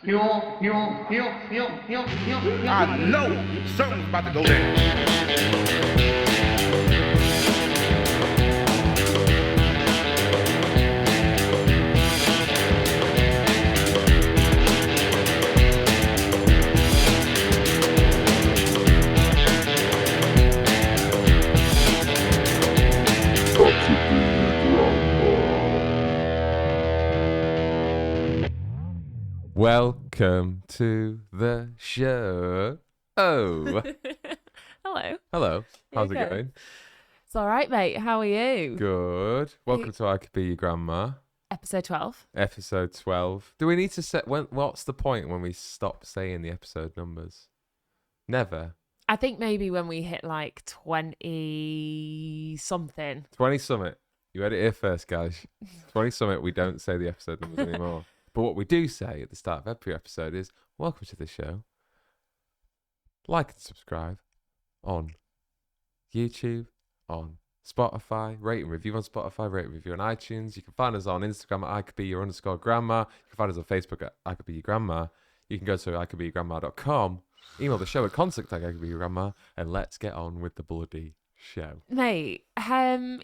I know something's about to go down. Welcome to the show. Oh, Hello. hello. How's it okay? going? It's all right, mate. How are you? Good. Welcome to I Could Be Your Grandma, Episode 12. episode 12. Do we need to set what's the point when we stop saying the episode numbers? Never. I think maybe when we hit like 20 something. 20 summit. You heard it here first, guys. 20 summit, we don't say the episode numbers anymore. But what we do say at the start of every episode is, welcome to the show. Like and subscribe on YouTube, on Spotify, rate and review on Spotify, rate and review on iTunes. You can find us on Instagram at ICouldBeYour_grandma. You can find us on Facebook at I Could Be Your Grandma. You can go to ICouldBeYourGrandma.com, email the show at contact@ICouldBeYourGrandma, and let's get on with the bloody show. Mate,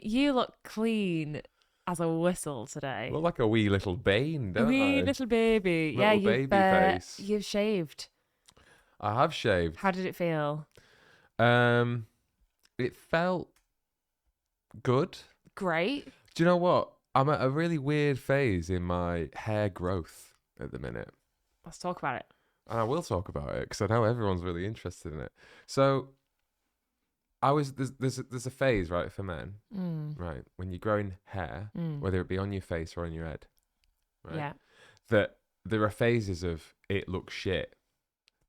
you look clean as a whistle today. Look like a wee little bean, don't Wee I? little baby. Little yeah, baby face. You've shaved. I have shaved. How did it feel? It felt good. Great. Do you know what? I'm at a really weird phase in my hair growth at the minute. Let's talk about it. And I will talk about it because I know everyone's really interested in it. So there's a phase, right, for men, right, when you're growing hair, whether it be on your face or on your head, right, Yeah. that there are phases of it looks shit.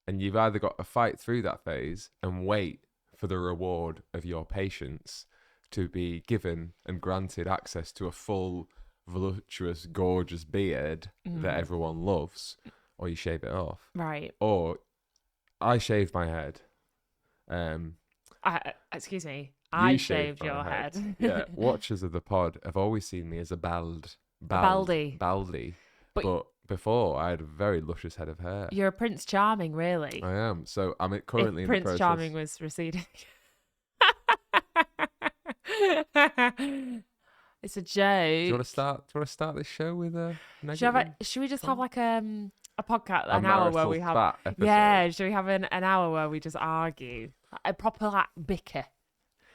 And you've either got to fight through that phase and wait for the reward of your patience to be given and granted access to a full, voluptuous, gorgeous beard that everyone loves, or you shave it off. Right. Or I shaved my head. Excuse me. You I shaved shaved my your head. Yeah, watchers of the pod have always seen me as a baldy. But before, I had a very luscious head of hair. You're a Prince Charming, really. I am. So I'm currently If in the Prince process. Charming was receding. It's a joke. Do you want to start this show with a negative? Should we just have like a podcast, A an hour where marital we have spat episode? yeah? Should we have an hour where we just argue, a proper like bicker?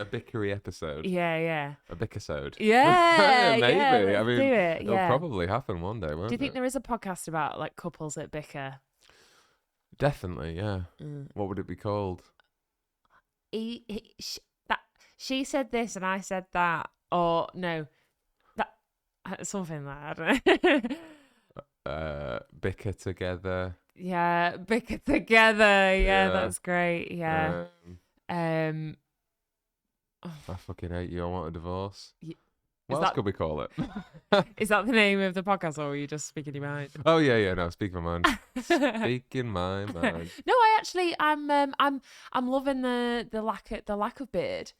A bickery episode. Yeah. A bickersode. Yeah, Maybe. yeah, I let's mean, do it. it'll Yeah. probably happen one day, won't Do you think it? there is a podcast about like couples that bicker? Definitely, yeah. What would it be called? She said this and I said that, or no, that something like that. I don't know. Bicker together. Yeah, bicker together. Yeah, that's great. Yeah. I fucking hate you. I want a divorce. Is What else that- could we call it? Is that the name of the podcast, or were you just speaking your mind? Oh yeah. No, speak my mind. Speaking my mind. No, I'm loving the lack of beard.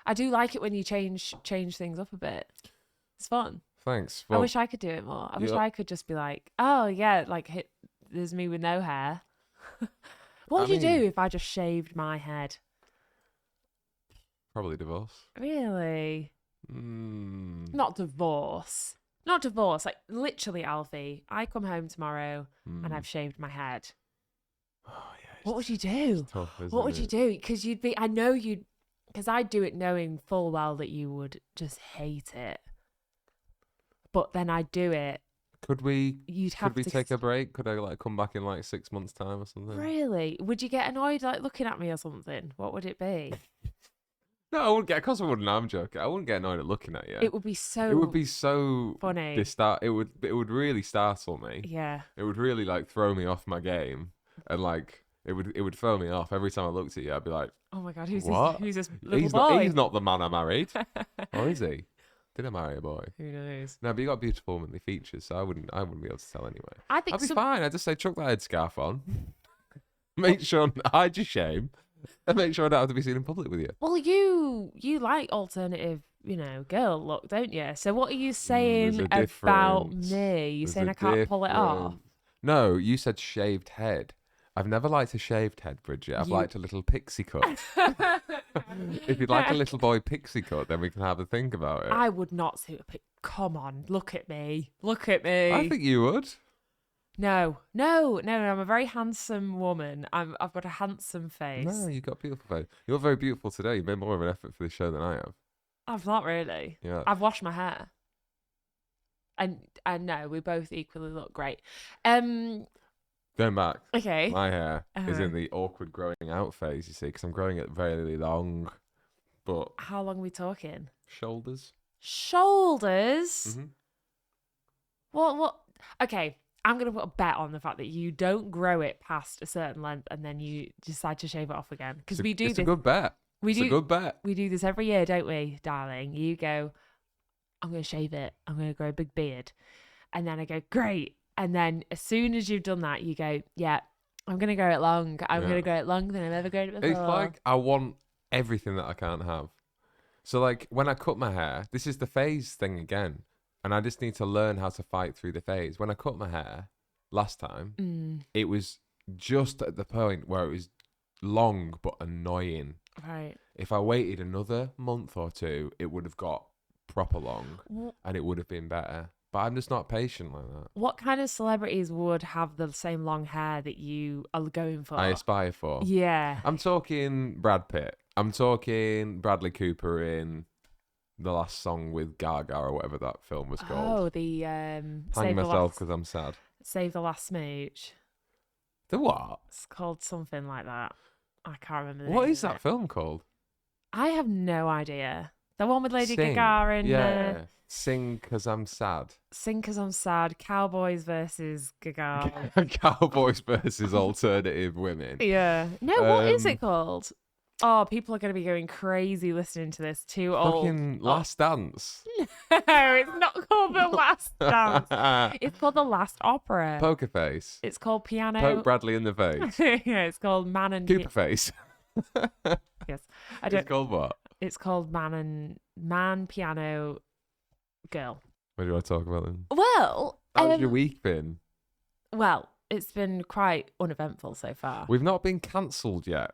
I do like it when you change things up a bit. It's fun. Thanks. I Well, wish I could do it more. I wish yeah. I could just be like, oh yeah, like there's me with no hair. What would you do if I just shaved my head? probably divorce. Really? Not divorce. Like literally, Alfie. I come home tomorrow and I've shaved my head. Oh yeah. What would you do? It's tough, isn't What would you it? do? Because because I'd do it knowing full well that you would just hate it. But then I'd do it. Could we You'd take a break? Could I like come back in like 6 months' time or something? Really? Would you get annoyed like looking at me or something? What would it be? No, I wouldn't get. Of course, I wouldn't. I'm joking. I wouldn't get annoyed at looking at you. It would be so. It would be so funny. It would really startle me. Yeah. It would really like throw me off my game, and like it would throw me off every time I looked at you. I'd be like, Oh my god, who's What? this little he's boy? he's not the man I married, or is he? Did I marry a boy? Who knows? No, but you got beautiful womanly features, so I wouldn't be able to tell anyway. I think I'd be fine. I'd just say chuck that headscarf on, make sure hide your shame, and make sure I don't have to be seen in public with you. Well, you like alternative, girl look, don't you? So what are you saying There's a about difference. me? You There's saying a I can't pull it off? difference. No, you said shaved head. I've never liked a shaved head, Bridget. I've liked a little pixie cut. If you'd like a little boy pixie cut, then we can have a think about it. I would not suit a Come on, look at me. Look at me. I think you would. No. I'm a very handsome woman. I've got a handsome face. No, you've got a beautiful face. You're very beautiful today. You've made more of an effort for this show than I have. I've not really. Yeah. I've washed my hair. And no, we both equally look great. Going back. Okay. My hair is in the awkward growing out phase, you see, because I'm growing it very long. But How long are we talking? shoulders. Shoulders? Mm-hmm. What? Okay, I'm going to put a bet on the fact that you don't grow it past a certain length and then you decide to shave it off again. Because we do It's this. a good bet. It's a good bet. We do this every year, don't we, darling? You go, I'm going to shave it. I'm going to grow a big beard. And then I go, great. And then as soon as you've done that, you go, yeah, I'm going to grow it long. I'm going to grow it longer than I've ever grown it before. It's like I want everything that I can't have. So like when I cut my hair, this is the phase thing again. And I just need to learn how to fight through the phase. When I cut my hair last time, it was just at the point where it was long but annoying. Right. If I waited another month or two, it would have got proper long and it would have been better. But I'm just not patient like that. What kind of celebrities would have the same long hair that you are going for? I aspire for. Yeah. I'm talking Brad Pitt. I'm talking Bradley Cooper in the last song with Gaga or whatever that film was called. Oh, the Hang Save myself because I'm sad. Save the Last Smooch. The what? It's called something like that. I can't remember the What name is of that it. film called? I have no idea. The one with Lady Sing. Gaga and Yeah. Sing because I'm sad. Sing 'Cause I'm Sad, Cowboys versus Gaga. Cowboys versus alternative women. Yeah. No, what is it called? Oh, people are going to be going crazy listening to this. Too old. Fucking Last Dance. No, it's not called The Last Dance. It's called The Last Opera. Poker Face. It's called Piano. Poke Bradley in the face. Yeah, it's called Man and Cooper Face. Yes, I don't. It's called what? It's called Man Piano Girl. What do you want to talk about then? Well, How's your week been? Well, it's been quite uneventful so far. We've not been cancelled yet.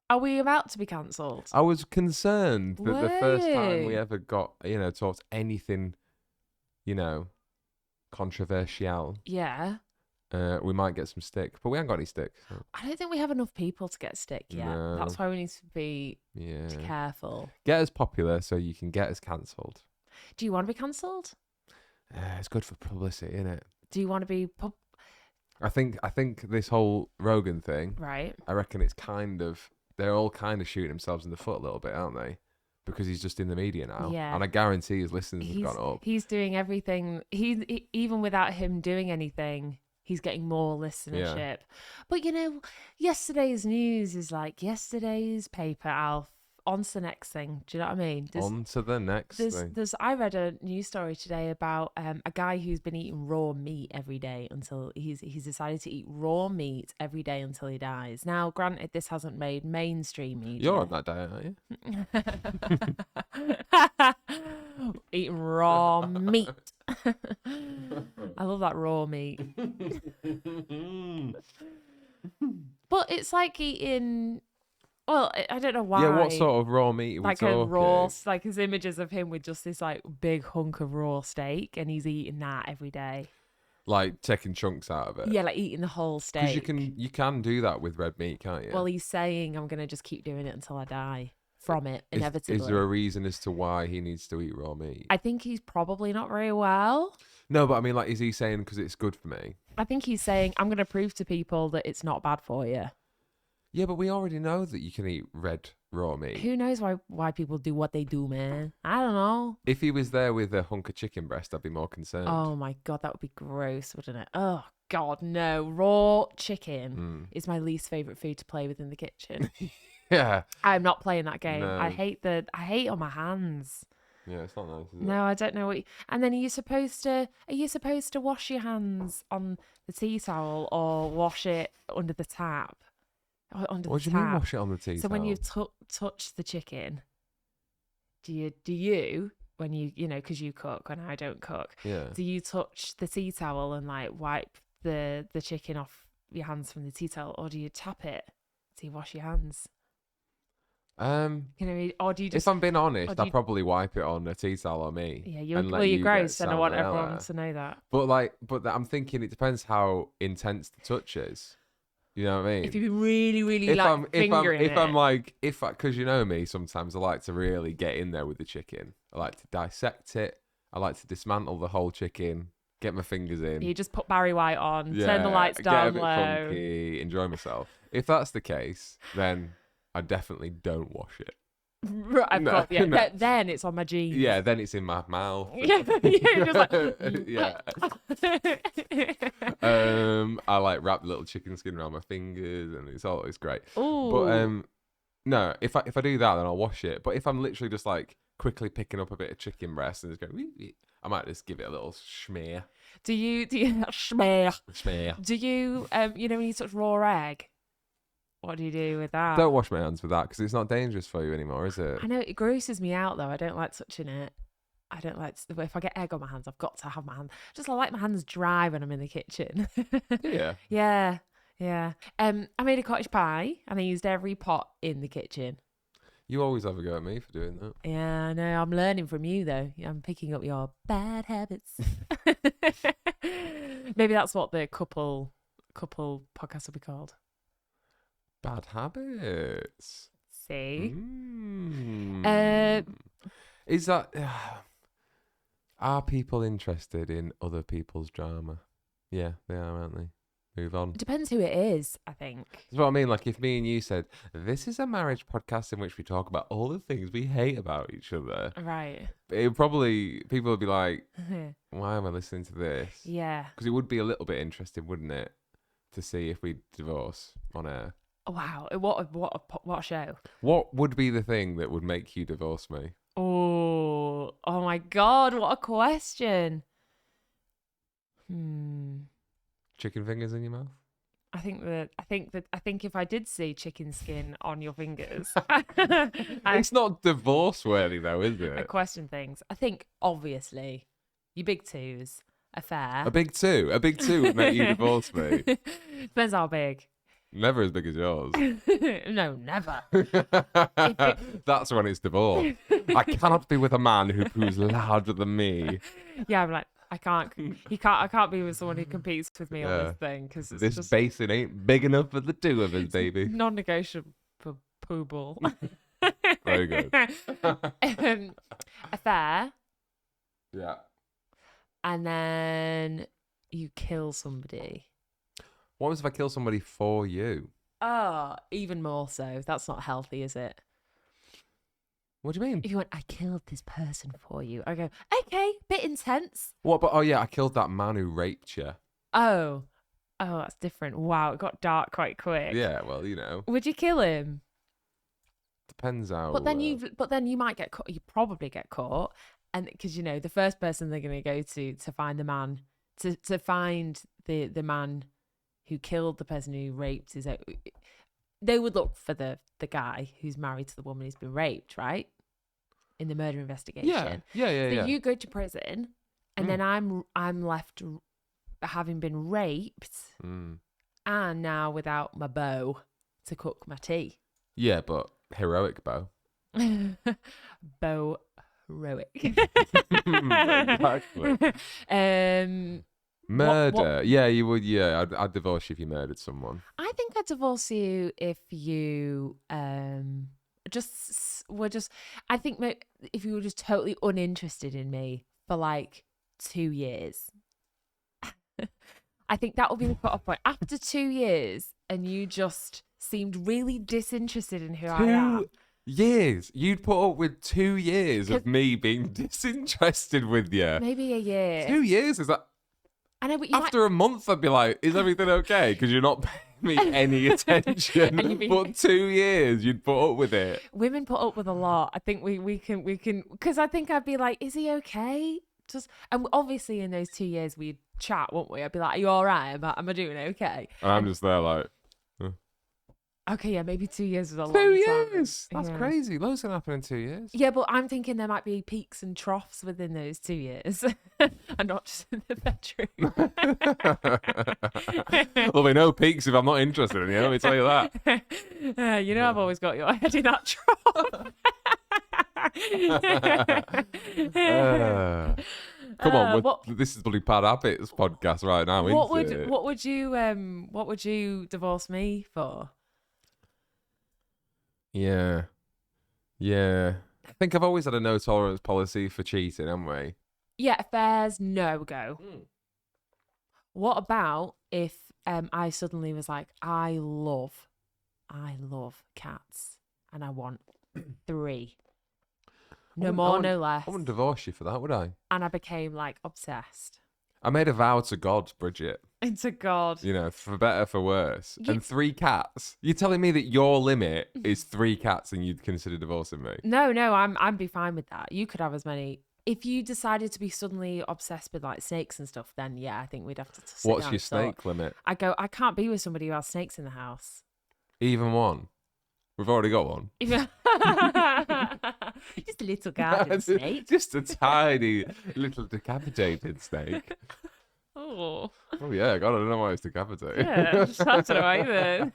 Are we about to be cancelled? I was concerned that the first time we Wait. ever got, talked anything, controversial, Yeah. we might get some stick. But we haven't got any stick. So. I don't think we have enough people to get stick yet. No. That's why we need to be Yeah. careful. Get us popular so you can get us cancelled. Do you want to be cancelled? It's good for publicity, isn't it? Do you want to be I think this whole Rogan thing, right? I reckon it's they're all kind of shooting themselves in the foot a little bit, aren't they? Because he's just in the media now. Yeah. And I guarantee his listeners have gone up. He's doing everything. Even without him doing anything, he's getting more listenership. But yesterday's news is like yesterday's paper, Alf. On to the next thing. Do you know what I mean? On to the next thing. I read a news story today about a guy who's been eating raw meat every day until he's decided to eat raw meat every day until he dies. Now, granted, this hasn't made mainstream media. You're on that diet, aren't you? Eating raw meat. I love that raw meat. But it's like eating. Well, I don't know why. Yeah, what sort of raw meat are we like talking? a raw, like his images of him with just this like big hunk of raw steak, and he's eating that every day. Like taking chunks out of it. Yeah, like eating the whole steak. Because you can do that with red meat, can't you? Well, he's saying I'm gonna just keep doing it until I die from it, inevitably. Is there a reason as to why he needs to eat raw meat? I think he's probably not very well. No, but I mean, like, is he saying because it's good for me? I think he's saying I'm gonna prove to people that it's not bad for you. Yeah, but we already know that you can eat red raw meat. Who knows why people do what they do, man? I don't know. If he was there with a hunk of chicken breast, I'd be more concerned. Oh my god, that would be gross, wouldn't it? Oh god, no. Raw chicken is my least favourite food to play with in the kitchen. Yeah. I'm not playing that game. No. I hate it on my hands. Yeah, it's not nice, is it? No, I don't know what. And then are you supposed to wash your hands on the tea towel or wash it under the tap? Under What the do you mean tap? wash it on the tea So towel? when you've touched the chicken, do you when you because you cook and I don't cook, Yeah. do you touch the tea towel and like wipe the chicken off your hands from the tea towel, or do you tap it to wash your hands? Or do you just? If I'm being honest, or do I'd you- probably wipe it on a tea towel or me. Yeah, and let you're you get gross, and I want salmonella. everyone to know that. But I'm thinking it depends how intense the touch is. You know what I mean? If you really, really if like I'm fingering if it, I'm like because you know me, sometimes I like to really get in there with the chicken. I like to dissect it. I like to dismantle the whole chicken, get my fingers in. you just put Barry White on, turn the lights get a down bit low. funky, enjoy myself. If that's the case, then I definitely don't wash it. Right, of No, course, yeah. no. Then it's on my jeans. Yeah, then it's in my mouth. Yeah, you're just like, yeah. I like wrap the little chicken skin around my fingers, and it's great. Ooh. But no, if I do that, then I'll wash it. But if I'm literally just like quickly picking up a bit of chicken breast and just going, I might just give it a little smear. Do you smear? Smear. Do you when you touch raw egg? What do you do with that? Don't wash my hands with that because it's not dangerous for you anymore, is it? I know it grosses me out though. I don't like touching it. I don't like if I get egg on my hands, I've got to have my hands. I like my hands dry when I'm in the kitchen. Yeah. Yeah. I made a cottage pie and I used every pot in the kitchen. You always have a go at me for doing that. Yeah, I know. I'm learning from you though. I'm picking up your bad habits. Maybe that's what the couple podcast will be called. Bad habits. See? Is that... Are people interested in other people's drama? Yeah, they are, aren't they? Move on. It depends who it is, I think. That's what I mean. Like, if me and you said, this is a marriage podcast in which we talk about all the things we hate about each other, Right. people would be like, why am I listening to this? Yeah. Because it would be a little bit interesting, wouldn't it? To see if we divorce on air. Wow. What a show. What would be the thing that would make you divorce me? Oh my God, what a question. Chicken fingers in your mouth? I think if I did see chicken skin on your fingers, It's not divorce worthy though, is I it? question things. I think obviously your big twos are fair. A big two would make you divorce me. Depends how big. Never as big as yours. No, never. That's when it's divorce. I cannot be with a man who's larger than me. Yeah, I'm like, I can't be with someone who competes with me on this thing because This just basin ain't big enough for the two of us, baby. non-negotiable poo ball. Very good. Affair, Yeah. and then you kill somebody. What happens if I kill somebody for you? Oh, even more so. That's not healthy, is it? What do you mean? If you went, I killed this person for you, I go, okay, bit intense. What? But I killed that man who raped you. Oh, that's different. Wow, it got dark quite quick. Yeah, well, you know, Would you kill him? depends how. But then you might get caught. You probably get caught, and because the first person they're going to go to find the man to find the man who killed the person who raped is they would look for the guy who's married to the woman who's been raped, right? In the murder investigation. Yeah. So you go to prison, and then I'm left having been raped, and now without my beau to cook my tea. Yeah, but heroic bow. Beau heroic. Exactly. Murder. Yeah, you would. Yeah, I'd divorce you if you murdered someone. I think I'd divorce you if you I think if you were just totally uninterested in me for like 2 years. I think that would be the cut-off point. After 2 years and you just seemed really disinterested in who I am. 2 years? You'd put up with 2 years of me being disinterested with you? Maybe a year. 2 years? Is that... I know, but you After a month, I'd be like, is everything okay? Because you're not paying me any attention. And you'd be- But 2 years, you'd put up with it. women put up with a lot. I think we can because I think I'd be like, is he okay? And obviously in those 2 years we'd chat, won't we? I'd be like, are you all right? Am I doing okay? And I'm just there like, Okay, yeah, maybe 2 years is a long 2 time. years. That's Yeah. crazy. Loads can happen in 2 years. Yeah, but I'm thinking there might be peaks and troughs within those 2 years, and not just in the bedroom. There'll be no peaks if I'm not interested in you. Let me tell you that. You know, I've always got your head in that trough. Come on, what- this is bloody Bad Habits podcast right now. what isn't it? would you divorce me for? Yeah. I think I've always had a no tolerance policy for cheating, haven't we? Yeah, affairs, no go. What about if I suddenly was like, I love cats and I want 3. No more, no less. I wouldn't divorce you for that, would I? And I became like obsessed. I made a vow to God, Bridget. Into God. You know, for better, for worse. And 3 cats. You're telling me that your limit is 3 cats and you'd consider divorcing me? No, I'd be fine with that. You could have as many. If you decided to be suddenly obsessed with like snakes and stuff, then yeah, I think we'd have to sit What's down your and talk. snake limit? I can't be with somebody who has snakes in the house. Even one? We've already got one. Just a little garden snake. Just a tiny little decapitated snake. Oh, Oh yeah, God, I don't know why it's decapitated. yeah. That's all right then.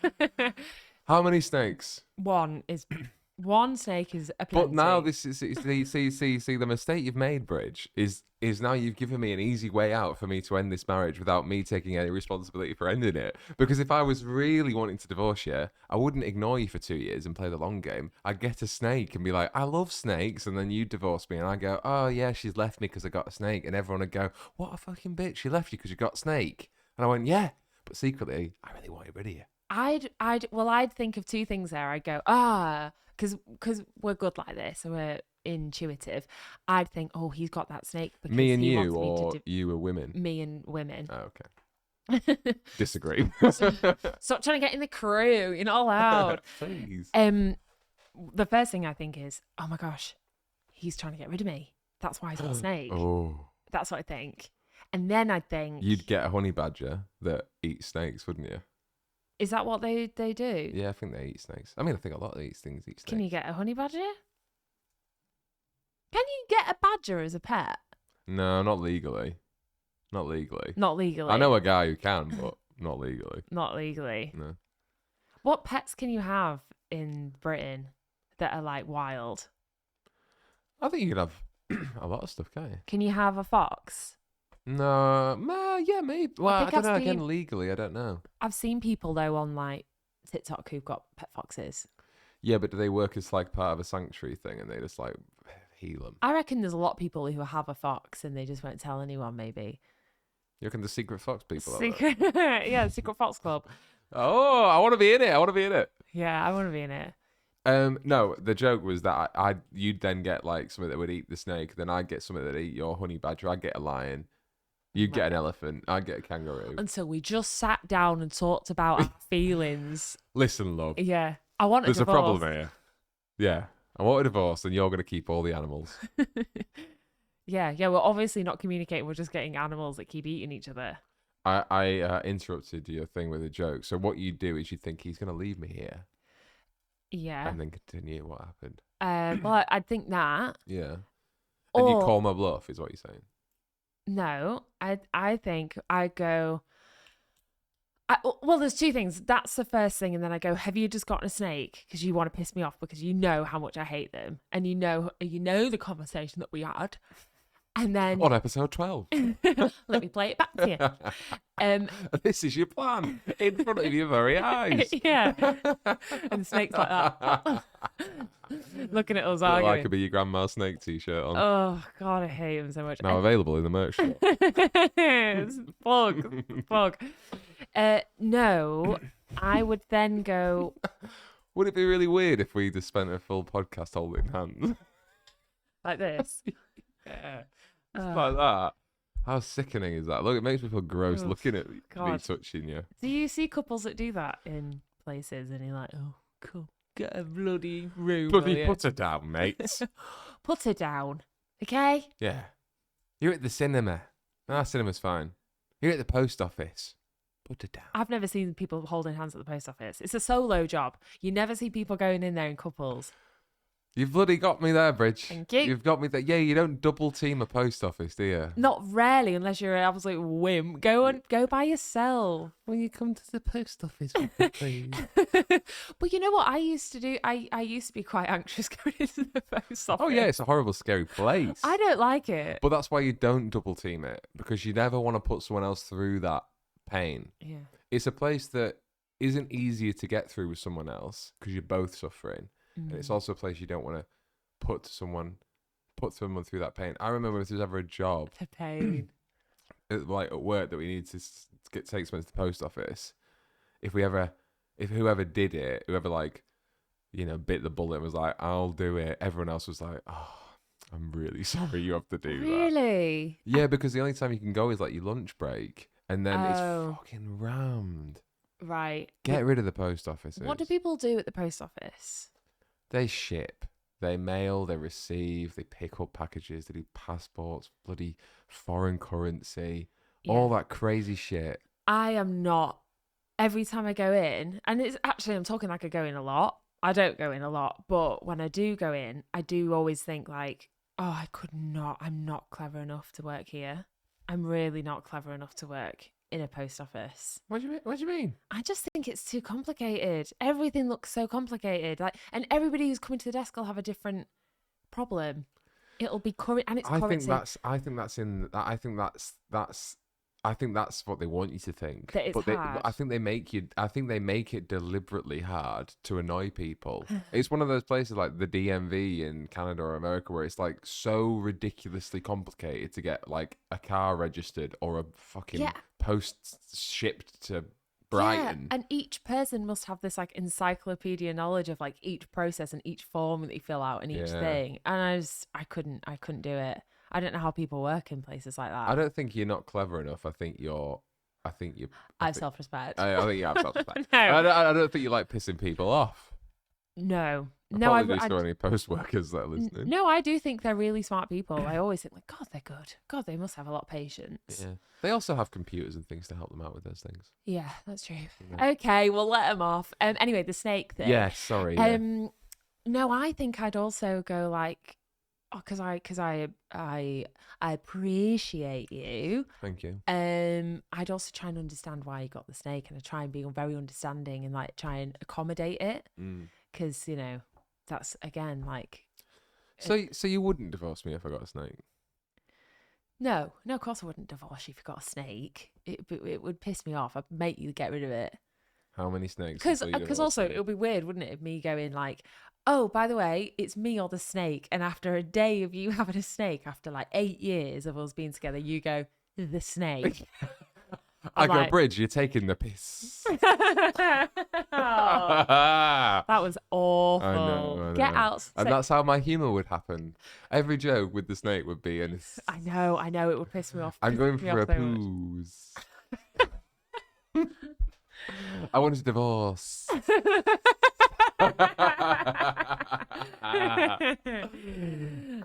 How many snakes? One snake is a plenty. But now this is see the mistake you've made, Bridge, is now you've given me an easy way out for me to end this marriage without me taking any responsibility for ending it. Because if I was really wanting to divorce you, I wouldn't ignore you for 2 years and play the long game. I'd get a snake and be like, I love snakes, and then you divorce me, and I go, oh yeah, she's left me because I got a snake, and everyone would go, what a fucking bitch, she left you because you got a snake. And I went, yeah, but secretly, I really wanted rid of you. I'd think of 2 things there. I'd go, because we're good like this, and we're intuitive. I'd think, oh, he's got that snake because Me and he you, wants me or to you are women? me and women. Oh, okay. Disagree. Stop trying to get in the crew. You're not allowed. Please. The first thing I think is, oh my gosh, he's trying to get rid of me. That's why he's got a snake. Oh. That's what I think. And then I think, You'd get a honey badger that eats snakes, wouldn't you? is that what they do? Yeah, I think they eat snakes. I mean, I think a lot of these things eat snakes. Can you get a honey badger? Can you get a badger as a pet? No, not legally. Not legally. Not legally. I know a guy who can, but not legally. Not legally. No. What pets can you have in Britain that are like wild? I think you could have a lot of stuff, can't you? Can you have a fox? No, yeah, maybe. Well, I think don't know. I've Again, seen- legally, I don't know. I've seen people though on like TikTok who've got pet foxes. Yeah, but do they work as like part of a sanctuary thing and they just like heal them? I reckon there's a lot of people who have a fox and they just won't tell anyone. Maybe You reckon the secret fox people are secret, yeah, secret fox club. Oh, I want to be in it. I want to be in it. Yeah, I want to be in it. No, the joke was that you'd then get like something that would eat the snake, then I'd get something that would eat your honey badger. I'd get a lion. You'd get an elephant. I'd get a kangaroo. And so we just sat down and talked about our feelings. Listen, love. Yeah, I want a There's divorce. a problem here. Yeah, I want a divorce, and you're going to keep all the animals. Yeah, we're obviously not communicating. We're just getting animals that keep eating each other. I interrupted your thing with a joke. So what you do is you think he's going to leave me here, Yeah. and then continue what happened. Well, I'd think that. Yeah. And you Or- call my bluff, is what you're saying. No, I think I go. Well, there's 2 things. That's the first thing, and then I go, "Have you just gotten a snake? Because you want to piss me off because you know how much I hate them, and you know the conversation that we had." And then On episode 12. let me play it back to you. This is your plan in front of your very eyes. Yeah, and the snake's like that, looking at us Look like arguing. a be your grandma's snake t-shirt on. Oh God, I hate him so much. Now available in the merch shop. It's plug. No, I would then go Would it be really weird if we just spent a full podcast holding hands? like this. Yeah. Like that. How sickening is that? Look, it makes me feel gross Oof, looking at me God. touching you. Do you see couples that do that in places and you're like, oh, cool, get a bloody room. will Bloody you?" put her down, mate. Put her down, okay? Yeah. You're at the cinema. Ah, cinema's fine. You're at the post office. Put it down. I've never seen people holding hands at the post office. It's a solo job. You never see people going in there in couples. You've bloody got me there, Bridge. Thank you. You've got me there. Yeah, you don't double team a post office, do you? Not rarely, unless you're an absolute wimp. Go by yourself. Will you come to the post office with me, please? But you know what I used to do? I used to be quite anxious going into the post office. Oh yeah, it's a horrible, scary place. I don't like it. But that's why you don't double team it, because you never want to put someone else through that pain. Yeah. It's a place that isn't easier to get through with someone else because you're both suffering. And it's also a place you don't want to put someone through that pain. I remember if there's ever a job, The pain. like at work, that we need to take someone to the post office. If whoever did it, whoever like, bit the bullet and was like, I'll do it. Everyone else was like, oh, I'm really sorry you have to do that. Really? Yeah, because the only time you can go is like your lunch break, and then Oh. it's fucking rammed. Right. Get rid of the post offices. What do people do at the post office? They ship, they mail, they receive, they pick up packages, they do passports, bloody foreign currency, all that crazy shit. I am not. Every time I go in, and it's actually, I'm talking like I go in a lot. I don't go in a lot, but when I do go in, I do always think like, oh, I'm not clever enough to work here. I'm really not clever enough to work in a post office. What do you mean? I just think it's too complicated. Everything looks so complicated. And everybody who's coming to the desk will have a different problem. It'll be and it's currency. I think that's what they want you to think. That it's hard. I think they make it deliberately hard to annoy people. It's one of those places like the DMV in Canada or America where it's like so ridiculously complicated to get like a car registered or a fucking post shipped to Brighton. Yeah, and each person must have this like encyclopedia knowledge of like each process and each form that you fill out and each thing. And I couldn't do it. I don't know how people work in places like that. I don't think you're not clever enough. I think I have self-respect. I think you have self-respect. No. I don't think you like pissing people off. No. I do for any post workers that are listening. No, I do think they're really smart people. I always think like, God, they're good. God, they must have a lot of patience. Yeah. They also have computers and things to help them out with those things. Yeah, that's true. Yeah. Okay, we'll let them off. Anyway, the snake thing. Yeah, sorry. Yeah. No, I think I'd also go like, because I appreciate you. Thank you. I'd also try and understand why you got the snake, and I try and be very understanding and like try and accommodate it, because that's again like. So you wouldn't divorce me if I got a snake? No, of course I wouldn't divorce you if you got a snake. It would piss me off. I'd make you get rid of it. How many snakes? Because also it would be weird, wouldn't it, if me going like, oh, by the way, it's me or the snake. And after a day of you having a snake, after like 8 years of us being together, you go, the snake. I go, like, Bridge, you're taking the piss. Oh, that was awful. I know. Get out. And that's how my humour would happen. Every joke with the snake would be, and it's... I know. It would piss me off. I'm going for a so poos. I wanted a divorce. Got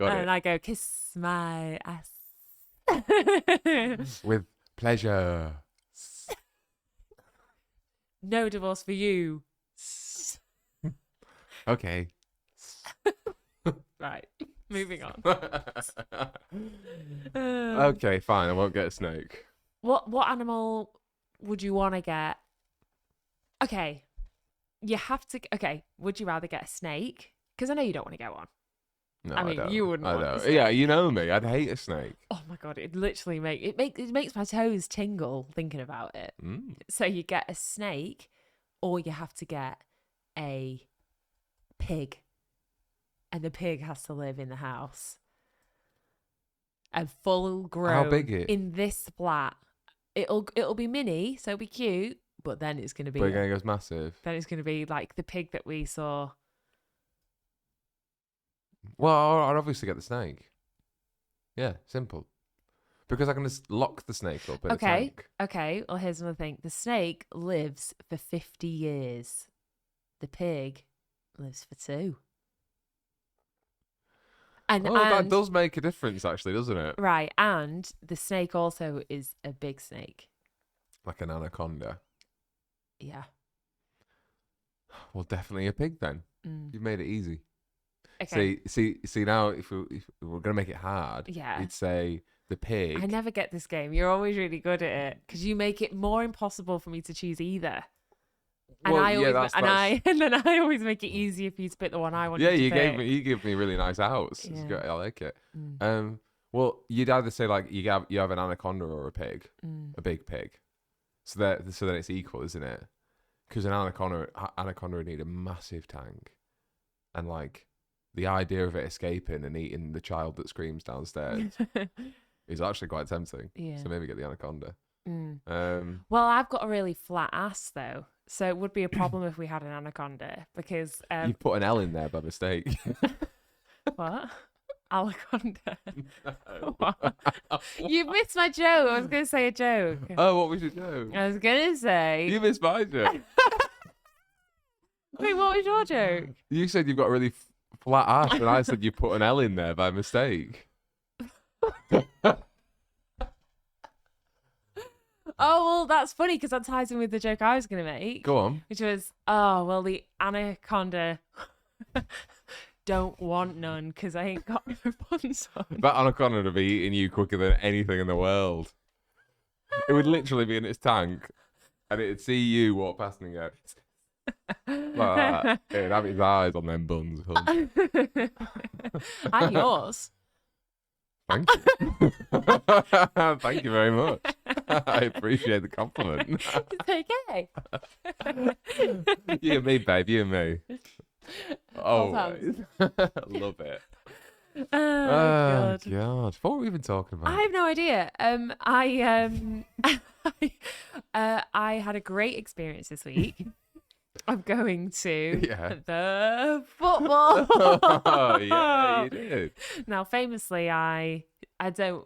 and I go, kiss my ass. With pleasure. No divorce for you. Okay. Right. Moving on. Okay, fine. I won't get a snake. What animal would you want to get? Okay. You have to. Okay. Would you rather get a snake? Because I know you don't want to get one. No, I mean, don't. you wouldn't I want don't. a snake. Yeah, you know me. I'd hate a snake. Oh my god! It literally makes my toes tingle thinking about it. So you get a snake, or you have to get a pig, and the pig has to live in the house. And full grown. How big it? In this flat, it'll be mini, so it'll be cute. But then it's going to be. But again, it goes massive. Then it's going to be like the pig that we saw. Well, I'd obviously get the snake. Yeah, simple. Because I can just lock the snake up in a tank. Okay. Well, here's another thing. The snake lives for 50 years. The pig lives for 2. And that does make a difference, actually, doesn't it? Right, and the snake also is a big snake. Like an anaconda. Yeah. Well, definitely a pig then. Mm. You've made it easy. Okay. See. Now, if we're gonna make it hard, Yeah. you'd say the pig. I never get this game. You're always really good at it because you make it more impossible for me to choose either. And Well, I always, that's- and then I always make it easier for you to pick the one I want. Yeah, you to you pick. give me really nice outs. It's Yeah. good. I like it. Mm. Well, you'd either say like you have an anaconda or a pig, Mm. a big pig. So then it's equal, isn't it? Because an anaconda would need a massive tank, and like the idea of it escaping and eating the child that screams downstairs is actually quite tempting. Yeah. So maybe get the anaconda. Mm. Well, I've got a really flat ass though, so it would be a problem if we had an anaconda because You put an L in there by mistake. what? Anaconda. What? You missed my joke. I was going to say a joke. Oh, what was your joke? I was going to say. You missed my joke. Wait, what was your joke? You said you've got a really flat ass, and I said you put an L in there by mistake. Oh, well, that's funny because that ties in with the joke I was going to make. Go on. Which was, oh, well, the anaconda don't want none because I ain't got no buns on. That anaconda would be eating you quicker than anything in the world. It would literally be in its tank, and it'd see you walk past and go like that. It'd have its eyes on them buns. And yours. Thank you. Thank you very much. I appreciate the compliment. It's okay. You and me, babe. You and me. All Always. Love it. Oh, God. God. What were we even talking about? I have no idea. I had a great experience this week. I'm going to Yeah. the football. Oh, yeah, you did. Now, famously, I don't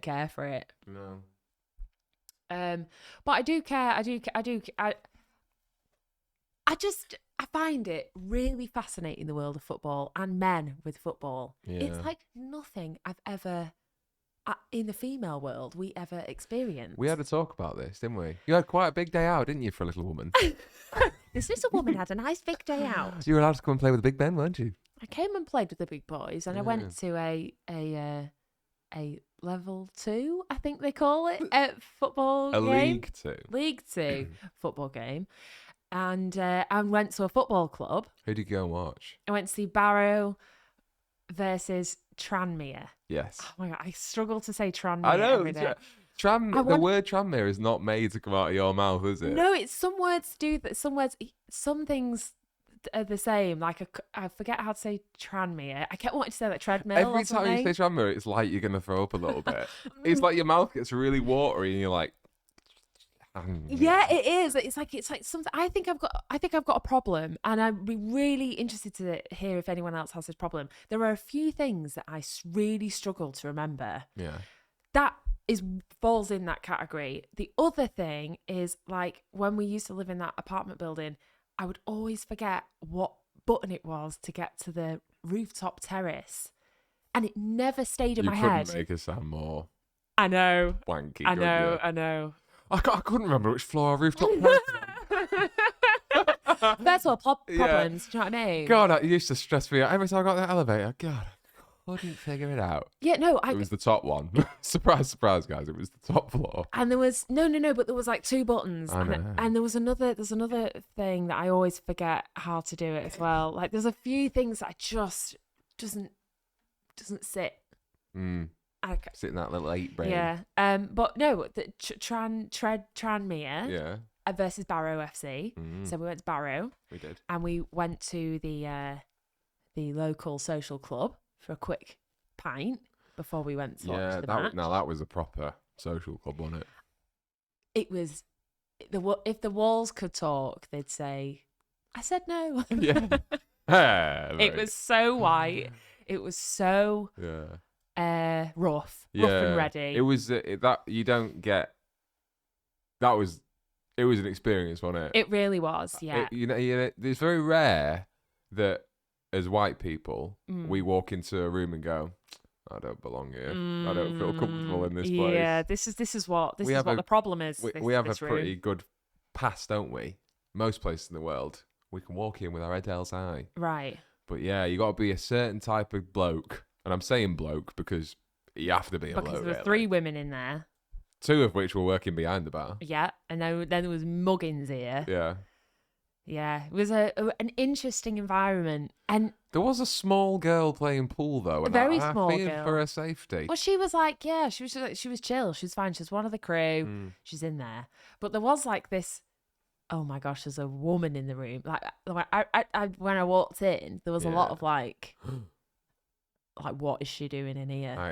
care for it. No. But I do care. I find it really fascinating, the world of football and men with football. Yeah. It's like nothing I've ever, in the female world, we ever experienced. We had a talk about this, didn't we? You had quite a big day out, didn't you, for a little woman? This little woman had a nice big day out. You were allowed to come and play with the big men, weren't you? I came and played with the big boys, and I went to a level 2, I think they call it, football A game. League 2. League 2 football game. And I went to a football club. Who did you go and watch? I went to see Barrow versus Tranmere. Yes. Oh my God, I struggle to say Tranmere I know. every day. The word Tranmere is not made to come out of your mouth, is it? No, it's some words do that. Some things are the same. Like I forget how to say Tranmere. I kept wanting to say like treadmill. Every or time you something. say Tranmere, it's like you're going to throw up a little bit. It's like your mouth gets really watery and you're like... Yeah, it is. It's like something. I think I've got a problem, and I'd be really interested to hear if anyone else has this problem. There are a few things that I really struggle to remember. Yeah. That falls in that category. The other thing is, like, when we used to live in that apartment building, I would always forget what button it was to get to the rooftop terrace, and it never stayed in my head. You couldn't make it sound more I know. wanky. I could know. you? I know. I couldn't remember which floor our rooftop First of all, Yeah. problems. Do you know what I mean? God, it used to stress me out every time I got in the elevator. God, I couldn't figure it out. Yeah, no, It was the top one. Surprise, surprise, guys! It was the top floor. and there was no, but there was like 2 buttons, I know. and there's another thing that I always forget how to do it as well. Like there's a few things that I just doesn't sit. Sit in that little 8 brain. Yeah. But no, the Tranmere Yeah. versus Barrow FC. So we went to Barrow. We did. And we went to the local social club for a quick pint before we went to watch the match. That was a proper social club, wasn't it? It was if the walls could talk, they'd say, "I said no." Yeah. It was so white. It was so rough and ready. It was that you don't get. It was an experience, wasn't it? It really was. Yeah. It's very rare that as white people we walk into a room and go, I don't belong here. I don't feel comfortable in this place. Yeah, this is what the problem is. We have a this room. pretty good pass, don't we? Most places in the world, we can walk in with our head held high. Right. But yeah, you got to be a certain type of bloke, and I'm saying bloke because you have to be a bloke. Because there were really. 3 women in there. 2 of which were working behind the bar. Yeah, and then there was muggins here. Yeah. Yeah, it was an interesting environment, and There was a small girl playing pool though, and very I small feared girl. for her safety. well, she was like, yeah, she was chill, she was fine, she was one of the crew, she's in there, but there was like this. Oh my gosh, there's a woman in the room. Like when I walked in, there was a lot of like, what is she doing in here? I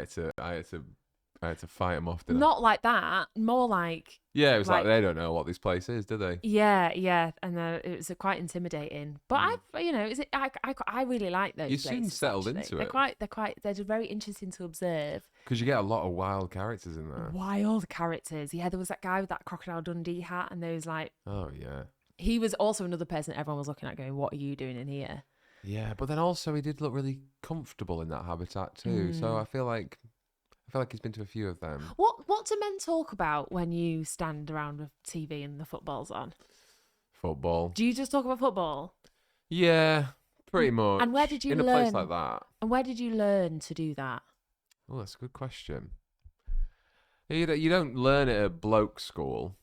had to fight them off. Didn't I? Not like that, more like. Yeah, it was like they don't know what this place is, do they? Yeah, and it was quite intimidating. But I really like those. You soon places, settled actually. into They're very interesting to observe. Because you get a lot of wild characters in there. Wild characters. Yeah, there was that guy with that Crocodile Dundee hat, and there was like. Oh yeah. He was also another person everyone was looking at, going, "What are you doing in here?" Yeah, but then also he did look really comfortable in that habitat too. So I feel like he's been to a few of them. What do men talk about when you stand around with TV and the football's on? Football. Do you just talk about football? Yeah, pretty much. And where did you in learn? a place like that? And where did you learn to do that? Oh, that's a good question. You don't learn it at bloke school,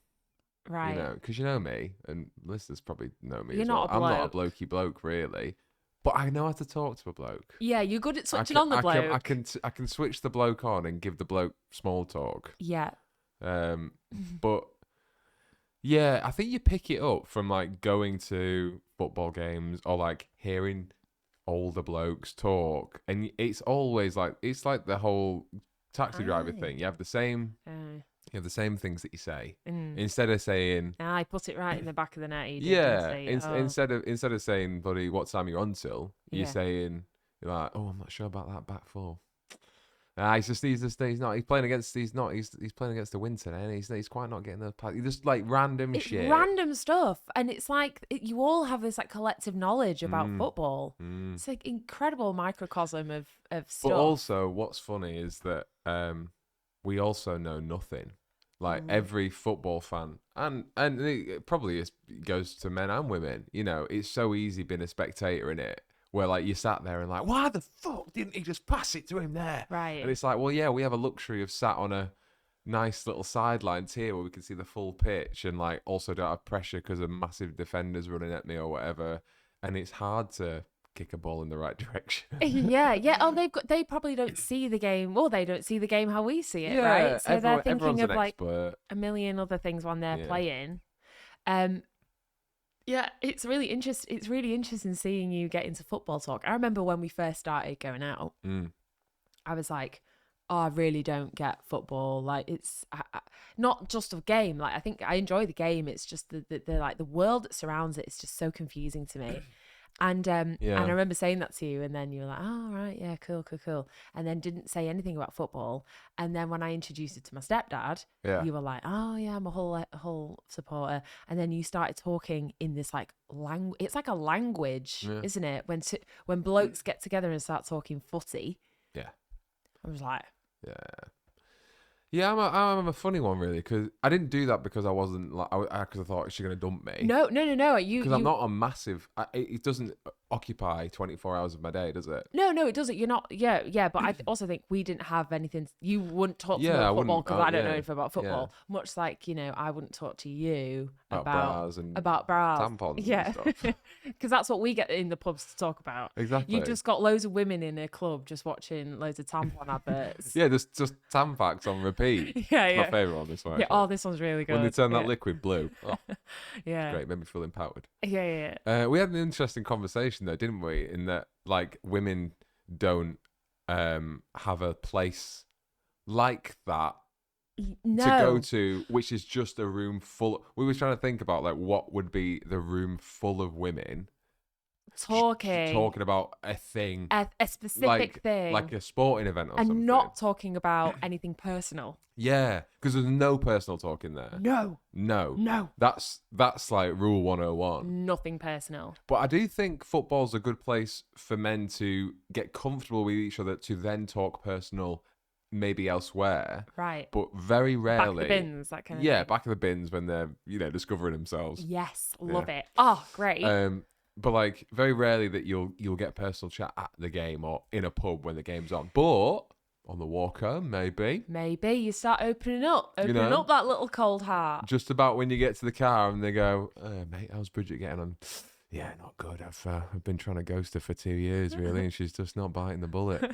Right. you know, because you know me, and listeners probably know me You're as not well. a I'm not a bloke. blokey bloke, really, but I know how to talk to a bloke. Yeah, you're good at switching on the bloke. I can switch the bloke on and give the bloke small talk. Yeah. But yeah, I think you pick it up from like going to football games or like hearing older blokes talk, and it's always like the whole taxi driver thing. You have the same things that you say instead of saying. I put it right in the back of the net. Instead of saying, "Buddy, what time you on till?" You're Yeah. saying, "You're like, oh, I'm not sure about that back four." He's playing against the Winton, and he's quite not getting the pass. Just like random It's shit. random stuff, and it's like you all have this like collective knowledge about football. It's like incredible microcosm of stuff. But also, what's funny is that we also know nothing. Like every football fan, and it probably goes to men and women. You know, it's so easy being a spectator in it, where like you sat there and like, why the fuck didn't he just pass it to him there? Right. And it's like, well, yeah, we have a luxury of sat on a nice little sidelines here where we can see the full pitch, and like also don't have pressure because of massive defenders running at me or whatever. And it's hard to kick a ball in the right direction. yeah. Oh, they probably don't see the game. Well, they don't see the game how we see it, right? So they're thinking of like a million other things when they're playing. Yeah, it's really interesting. It's really interesting seeing you get into football talk. I remember when we first started going out, I was like, "Oh, I really don't get football. Like, it's not just a game. Like, I think I enjoy the game. It's just the like the world that surrounds it is just so confusing to me." And and I remember saying that to you, and then you were like, "Oh, right, yeah, cool," and then didn't say anything about football. And then when I introduced it to my stepdad, you were like, "Oh, yeah, I'm a whole supporter." And then you started talking in this like language. It's like a language, isn't it? When blokes get together and start talking footy. Yeah, I was like, Yeah, I'm a funny one really, because I didn't do that because I wasn't like because I thought she's gonna dump me. No. Because I'm not a massive. It doesn't occupy 24 hours of my day, does it? No, it doesn't. You're not. Yeah. But I also think we didn't have anything. You wouldn't talk to me about football because I don't know anything about football. Much like I wouldn't talk to you about bras and tampons. Yeah, and stuff. Because that's what we get in the pubs to talk about. Exactly. You've just got loads of women in a club just watching loads of tampon adverts. Yeah, just Tampax on repeat. Yeah. It's my favourite one, this one. Yeah. Actually. Oh, this one's really good. When they turn that liquid blue. Oh, yeah. great, made me feel empowered. Yeah. We had an interesting conversation though, didn't we? In that, like, women don't have a place like that No. to go to, which is just a room full. We were trying to think about like what would be the room full of women, talking about a thing, a specific thing, like a sporting event or and something. not talking about anything personal. Yeah, because there's no personal talk in there. No. That's like rule 101. Nothing personal. But I do think football's a good place for men to get comfortable with each other to then talk personal, maybe elsewhere. Right. But very rarely. Back of the bins, that kind of Yeah, thing. back of the bins when they're, discovering themselves. Yes, love it. Oh, great. But like very rarely that you'll get personal chat at the game or in a pub when the game's on. But on the walk home, maybe you start opening up that little cold heart. just about when you get to the car and they go, mate, how's Bridget getting on? Yeah, not good. I've been trying to ghost her for 2 years, really, and she's just not biting the bullet,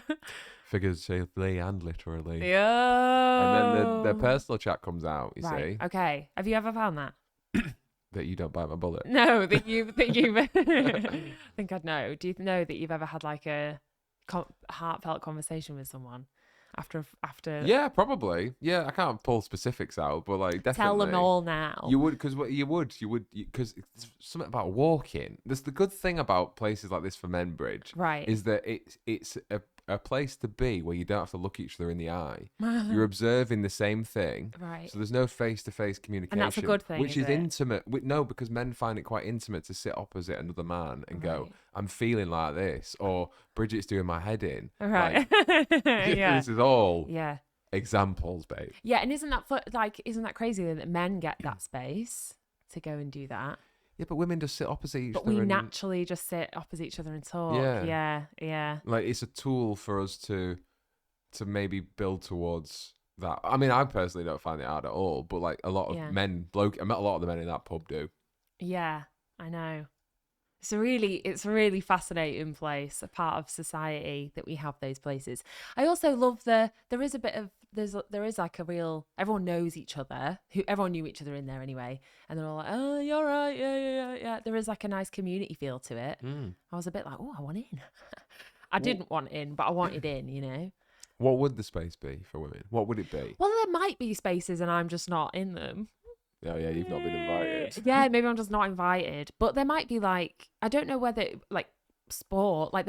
figuratively and literally. Yeah. And then the personal chat comes out. You Right. see, Okay. Have you ever found that? that you don't bite my bullet. No, that you I think I'd know. Do you know that you've ever had like a heartfelt conversation with someone after? Yeah, probably. Yeah, I can't pull specifics out, but like definitely Tell them all now. You would, because because it's something about walking. There's the good thing about places like this for Men Bridge, Right. is that it's a place to be where you don't have to look each other in the eye. You're observing the same thing, Right. so there's no face-to-face communication, And that's a good thing, which is is it? intimate. No, because men find it quite intimate to sit opposite another man and go, Right. "I'm feeling like this," or "Bridget's doing my head in." Right. Like, Yeah. this is all Yeah. examples, babe. Yeah, and isn't that crazy that men get that space to go and do that? Yeah, but women just sit opposite each But other. we and, naturally just sit opposite each other and talk. Yeah. Yeah. like, it's a tool for us to maybe build towards that. I mean, I personally don't find it hard at all, but like a lot of Yeah. I met a lot of the men in that pub do. Yeah, I know. It's a really fascinating place, a part of society that we have those places. I also love there is like a real, everyone knows each other, everyone knew each other in there anyway, and they're all like, oh, you're right, yeah. There is like a nice community feel to it. I was a bit like, oh, I want in. I didn't want in, but I wanted in. What would the space be for women? What would it be? Well, there might be spaces and I'm just not in them. Oh yeah, you've not been invited. Yeah, maybe I'm just not invited. But there might be like, I don't know whether like sport, like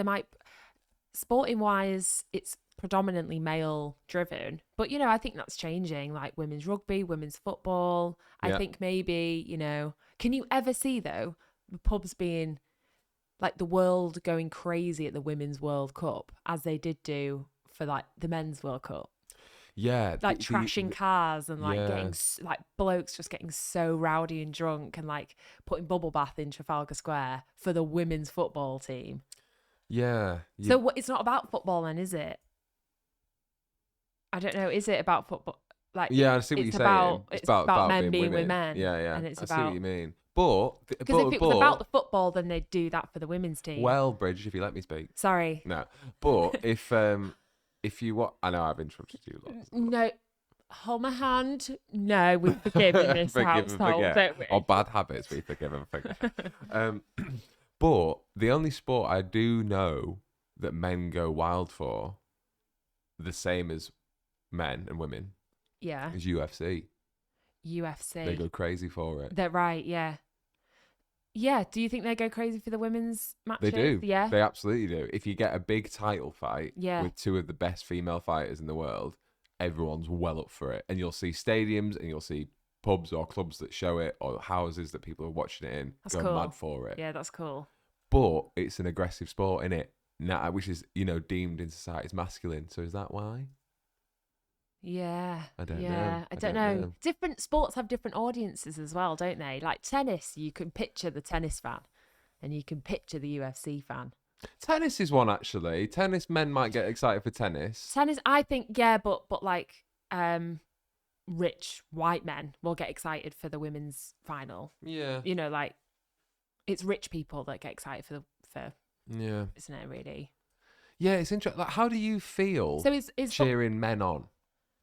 sporting wise, it's predominantly male driven. But I think that's changing, like women's rugby, women's football. Yeah. I think maybe, can you ever see though, the pubs being like the world going crazy at the Women's World Cup as they did do for like the Men's World Cup? Yeah, Like trashing cars and like yeah. getting like blokes just getting so rowdy and drunk and like putting bubble bath in Trafalgar Square for the women's football team. Yeah. So it's not about football then, is it? I don't know. Is it about football? Like, Yeah, I see what you're saying. It's about men being with women. men. Yeah. And it's I about, see what you mean. But because if it was about the football, then they'd do that for the women's team. well, Bridge, if you let me speak. Sorry. No, but if you what, I know I've interrupted you lots. No. Hold my hand. No, we've forgiven this Forgive and household, forget. don't we? Or bad habits, we forgive and forget. But the only sport I do know that men go wild for, the same as men and women, Yeah. is UFC. UFC. They go crazy for it. They're right, yeah. Yeah, do you think they go crazy for the women's matches? They do. Yeah. They absolutely do. If you get a big title fight Yeah. with two of the best female fighters in the world, everyone's well up for it. And you'll see stadiums and you'll see pubs or clubs that show it or houses that people are watching it in That's go cool. mad for it. Yeah, that's cool. But it's an aggressive sport, innit? Now, which is, deemed in society as masculine. So is that why? Yeah. I don't yeah. know. I don't know. Different sports have different audiences as well, don't they? Like tennis, you can picture the tennis fan and you can picture the UFC fan. Tennis is one, actually. Tennis, men might get excited for tennis. Tennis, I think, yeah, but like rich white men will get excited for the women's final. Yeah. Like it's rich people that get excited for Yeah. isn't it really? Yeah, it's interesting. Like, how do you feel So is cheering men on?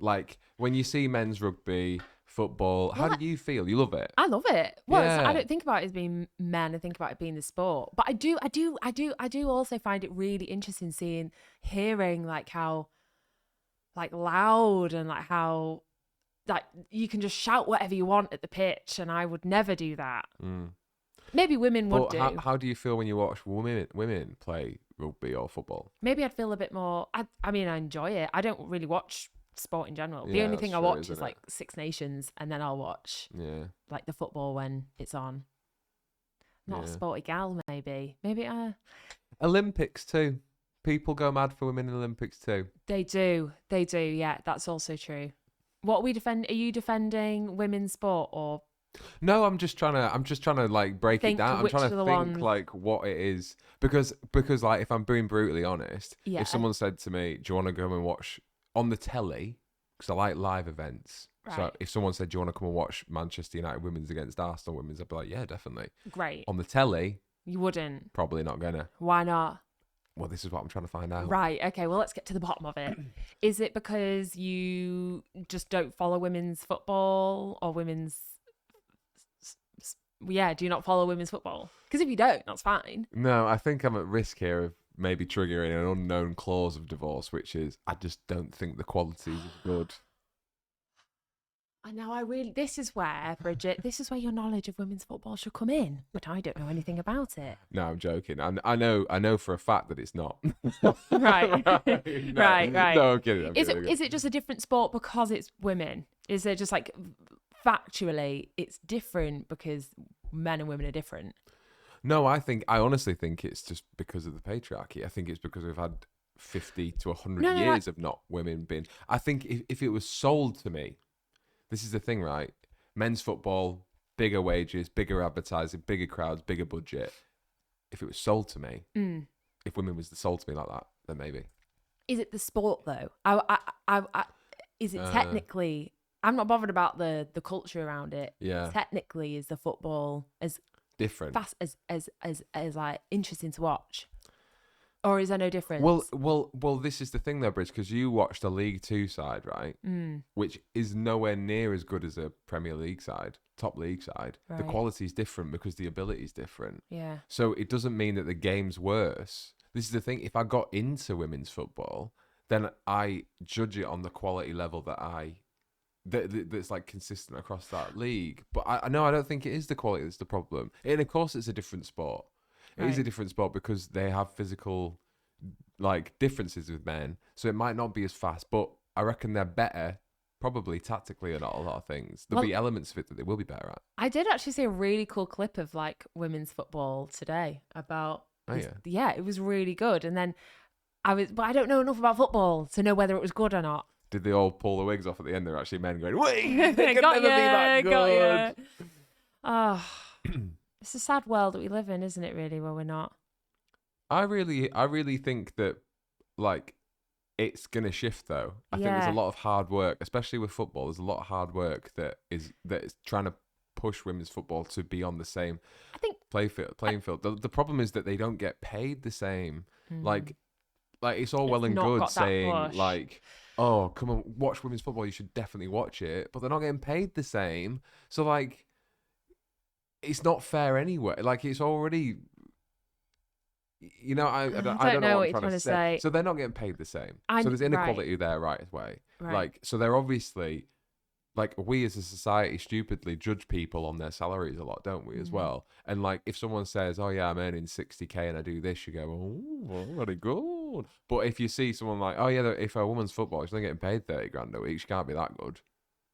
Like, when you see men's rugby, football, how do you feel? You love it? I love it. Well, Yeah. I don't think about it as being men. I think about it being the sport. But I do also find it really interesting hearing like how like loud and like how like you can just shout whatever you want at the pitch, and I would never do that. Maybe women would But do. how do you feel when you watch women play rugby or football? Maybe I'd feel a bit more. I mean, I enjoy it. I don't really watch sport in general. The Yeah, only that's thing I true, watch isn't is it? like Six Nations, and then I'll watch Yeah. like the football when it's on. Not a Yeah. sporty gal, maybe. Maybe Olympics too. People go mad for women in Olympics too. they do. They do. Yeah, that's also true. What are we defend? Are you defending women's sport or? No, I'm just trying to like break it Think down. I'm which trying are to the think ones- like what it is because like if I'm being brutally honest, Yeah. if someone said to me, "Do you want to go and watch on the telly?" Because I like live events. So Right. if someone said, "Do you want to come and watch Manchester United women's against Arsenal women's?" I'd be like, "Yeah, definitely." Great. On the telly, You wouldn't. probably not gonna. Why not? Well, this is what I'm trying to find out. Right. Okay. Well, let's get to the bottom of it. Is it because you just don't follow women's football or women's? Yeah. Do you not follow women's football? Because if you don't, that's fine. No, I think I'm at risk here of maybe triggering an unknown clause of divorce, which is I just don't think the quality is good. I know. This is where, Bridget. This is where your knowledge of women's football should come in. But I don't know anything about it. No, I'm joking. I know for a fact that it's not. Right. No, Right. No, I'm kidding. I'm Is kidding. it just a different sport because it's women? Is it just like factually it's different because men and women are different? No, I honestly think it's just because of the patriarchy. I think it's because we've had 50 to 100 No, years of not women being. I think if it was sold to me, this is the thing, right? Men's football, bigger wages, bigger advertising, bigger crowds, bigger budget. If it was sold to me, if women was sold to me like that, then maybe. Is it the sport though? Is it technically? I'm not bothered about the culture around it. Yeah. Technically, is the football as Different. fast as like interesting to watch, or is there no difference? Well. This is the thing, though, Bridge, because you watch the League Two side, right? Which is nowhere near as good as a Premier League side, top league side. The Right. quality is different because the ability is different. Yeah. So it doesn't mean that the game's worse. This is the thing. If I got into women's football, then I judge it on the quality level that's like consistent across that league. But I don't think it is the quality that's the problem. And of course, it's a different sport. It is a Right. different sport because they have physical like differences with men, so it might not be as fast. But I reckon they're better, probably tactically, at a lot of things. There'll be elements of it that they will be better at. I did actually see a really cool clip of like women's football today about. Oh, this- yeah? Yeah, it was really good. And then but I don't know enough about football to know whether it was good or not. Did they all pull the wigs off at the end? They're actually men going, "Wait, they can Got never be that ya, got good." ya. Oh, it's a sad world that we live in, isn't it? Really, where we're not. I really think that like it's gonna shift though. I think there's Yeah. a lot of hard work, especially with football. There's a lot of hard work that is trying to push women's football to be on the same I think playing field. The problem is that they don't get paid the same. Like it's all well It's and not good got that saying push. like, "Oh, come on, watch women's football. You should definitely watch it," but they're not getting paid the same. So like, it's not fair anyway. Like it's already. I don't know what I'm trying to say. So they're not getting paid the same. So there's inequality there right away. Right. Like, so they're obviously, like, we as a society stupidly judge people on their salaries a lot, don't we, as well? And like, if someone says, "Oh yeah, I'm earning 60k and I do this," you go, "Oh, very good." But if you see someone like, "Oh yeah, if a woman's football, she's only getting paid 30 grand a week, she can't be that good."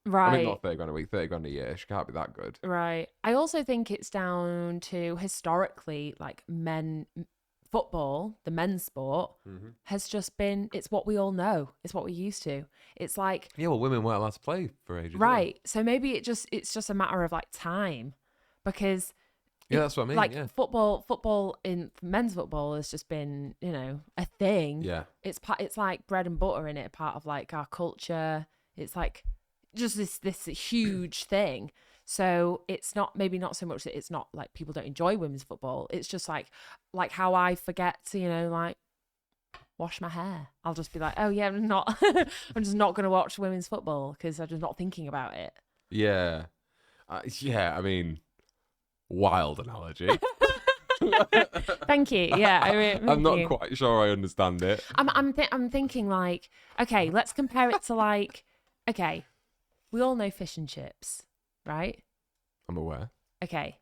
right. I mean, not 30 grand a week, 30 grand a year, she can't be that good. Right. I also think it's down to historically, like football, the men's sport, has just been, it's what we all know. It's what we're used to. It's like, Yeah, well, women weren't allowed to play for ages. right. So maybe it's just a matter of like time because Yeah, that's what I mean. like yeah. football in men's football has just been, a thing. Yeah. It's like bread and butter in it, part of like our culture. It's like just this huge thing. So it's maybe not so much that it's not like people don't enjoy women's football. It's just like how I forget to, like wash my hair. I'll just be like, oh yeah, I'm just not going to watch women's football because I'm just not thinking about it. Yeah. I mean, wild analogy. Thank you. Yeah, I mean, I'm thank not you. quite sure I understand it. I'm thinking like, okay, let's compare it to like, okay, we all know fish and chips, right? I'm aware. Okay,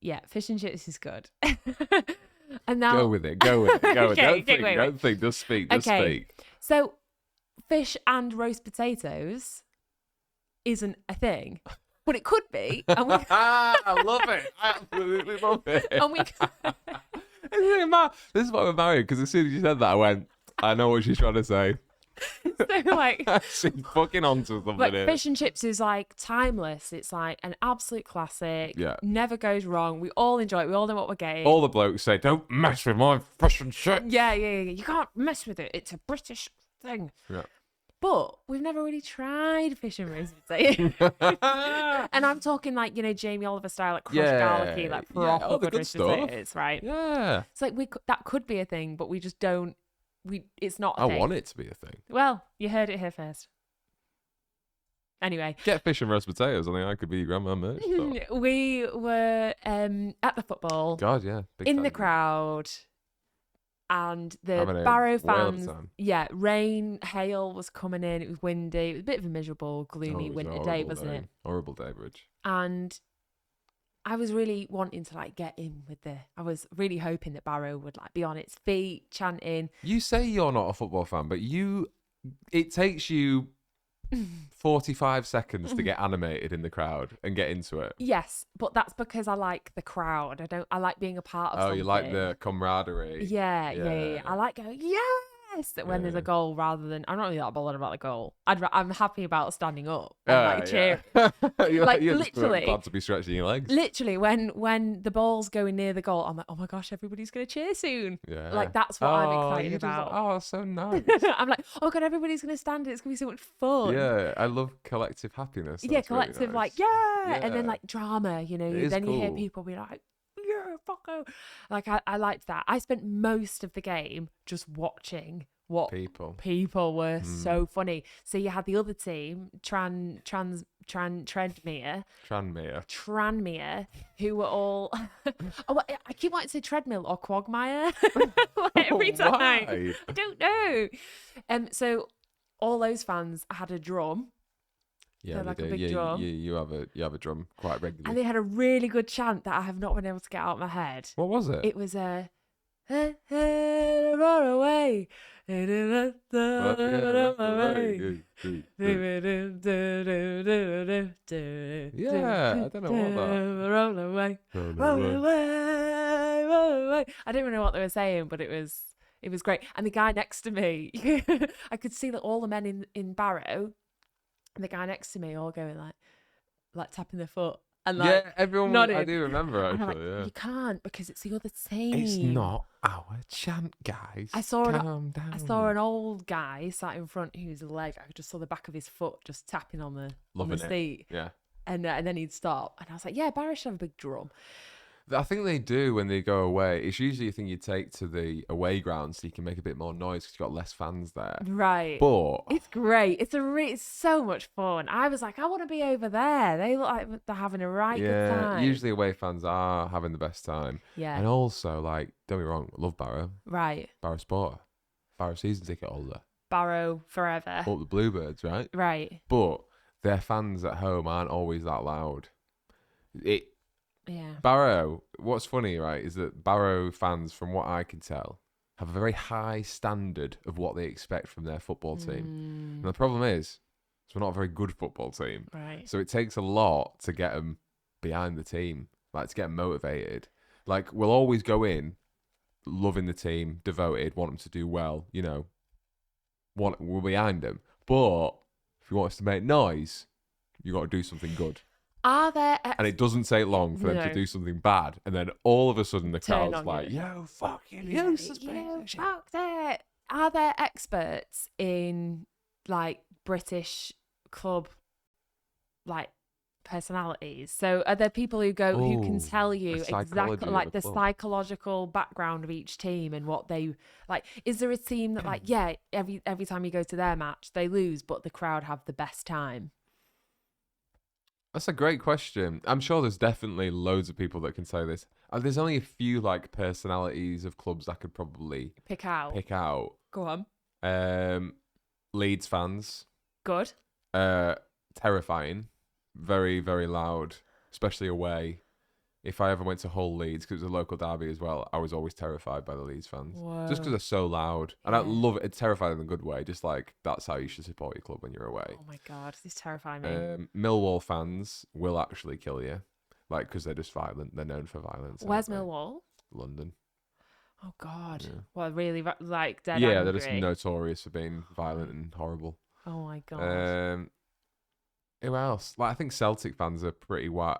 Yeah, fish and chips is good. And now Go with it. Go with it. Go with it. Okay, Don't okay, think. wait, Don't think. Just speak. Just speak. So fish and roast potatoes isn't a thing, but it could be. And we, I love it. I absolutely love it. and we This is why we're married, because as soon as you said that, I went, I know what she's trying to say. so like She's fucking onto something Like here. fish and chips is like timeless. It's like an absolute classic. Yeah. Never goes wrong. We all enjoy it. We all know what we're getting. All the blokes say, don't mess with my fish and chips. Yeah. You can't mess with it. It's a British thing. Yeah. But we've never really tried fish and roast potato. And I'm talking like, Jamie Oliver style, like crushed garlicky, like proper all the good good roast stuff. potatoes, right? Yeah. It's like that could be a thing, but we just don't. It's not a I thing. want it to be a thing. Well, you heard it here first. Anyway. Get fish and roast potatoes. I think I could be your grandma merch. store. We were at the football. God, yeah. Big in fan. the crowd, and the Having a Barrow whale of a fans, time. rain, hail was coming in. It was windy. It was a bit of a miserable, gloomy Oh, it was a winter day, horrible wasn't day. it? Horrible day, Bridge. And I was really wanting to like get in with I was really hoping that Barrow would like be on its feet, chanting. You say you're not a football fan, but it takes you 45 seconds to get animated in the crowd and get into it. Yes, but that's because I like the crowd. I like being a part of Oh, something. you like the camaraderie. Yeah. I like going, yes, when there's a goal rather than, I'm not really that bothered about the goal. I'm happy about standing up and like cheering. You're Like, just literally. glad to be stretching your legs. Literally, when the ball's going near the goal, I'm like, oh my gosh, everybody's going to cheer soon. Yeah. Like, that's what I'm excited you're just about. like, oh, so nice. I'm like, oh god, everybody's going to stand. It's going to be so much fun. Yeah, I love collective happiness. Yeah, That's really collective, nice. like, yeah. And then Yeah. like drama, It is then you hear cool. people be like, yeah, fucko. Like, I liked that. I spent most of the game just watching what people were so funny. So you had the other team, Tranmere, who were all I keep wanting to say treadmill or quagmire like every time. Why? I don't know. So all those fans had a drum. Yeah, They're they like a do. big Yeah, drum. you have a drum quite regularly. And they had a really good chant that I have not been able to get out of my head. What was it? It was a roll away. Yeah, Yeah, I don't know what that. Roll away, roll away, roll away. I don't even know what they were saying, but it was great. And the guy next to me, I could see that all the men in Barrow, and the guy next to me all going like tapping their foot. And like, yeah, everyone. nodded. I do remember And I'm actually. like, you can't because it's the other team. It's not our chant, guys. I saw Calm down. I saw an old guy sat in front who's a leg. I just saw the back of his foot just tapping on the Loving it. seat, Yeah, and then he'd stop, and I was like, yeah, Barry should have a big drum. I think they do when they go away. It's usually a thing you take to the away ground so you can make a bit more noise because you've got less fans there. Right. But It's great. It's so much fun. I was like, I want to be over there. They look like they're having a right good time. usually away fans are having the best time. Yeah. And also, like, don't be wrong, I love Barrow. Right. Barrow supporter. Barrow season ticket holder. Barrow forever. Up the Bluebirds, right? Right. But their fans at home aren't always that loud. Yeah. Barrow, what's funny, right, is that Barrow fans, from what I can tell, have a very high standard of what they expect from their football team. And the problem is we're not a very good football team. Right. So it takes a lot to get them behind the team, like to get them motivated. Like, we'll always go in loving the team, devoted, want them to do well, we're behind them. But if you want us to make noise, you got to do something good. Are there And it doesn't take long for them to do something bad. And then all of a sudden the Turn crowd's on like, you. yo, fucking Yeah, useless you piece of shit. fucked it. Are there experts in like British club like personalities? So are there people who can tell you the psychology exactly of like a the club. psychological background of each team and what they like? Is there a team that like, yeah, every time you go to their match they lose but the crowd have the best time? That's a great question. I'm sure there's definitely loads of people that can say this. There's only a few like personalities of clubs I could probably Pick out. Go on. Leeds fans, Good. terrifying, very very loud, especially away. if I ever went to Hull Leeds, because it was a local derby as well, I was always terrified by the Leeds fans. Just because they're so loud. And I love it. It's terrified in a good way. Just like, that's how you should support your club when you're away. Oh my God, this terrifying me. Millwall fans will actually kill you. Like, because they're just violent. They're known for violence. Where's Millwall? London. Oh God. Yeah. Well, really, like, dead Yeah, angry. they're just notorious for being violent and horrible. Oh my God. Who else? Like, I think Celtic fans are pretty wild.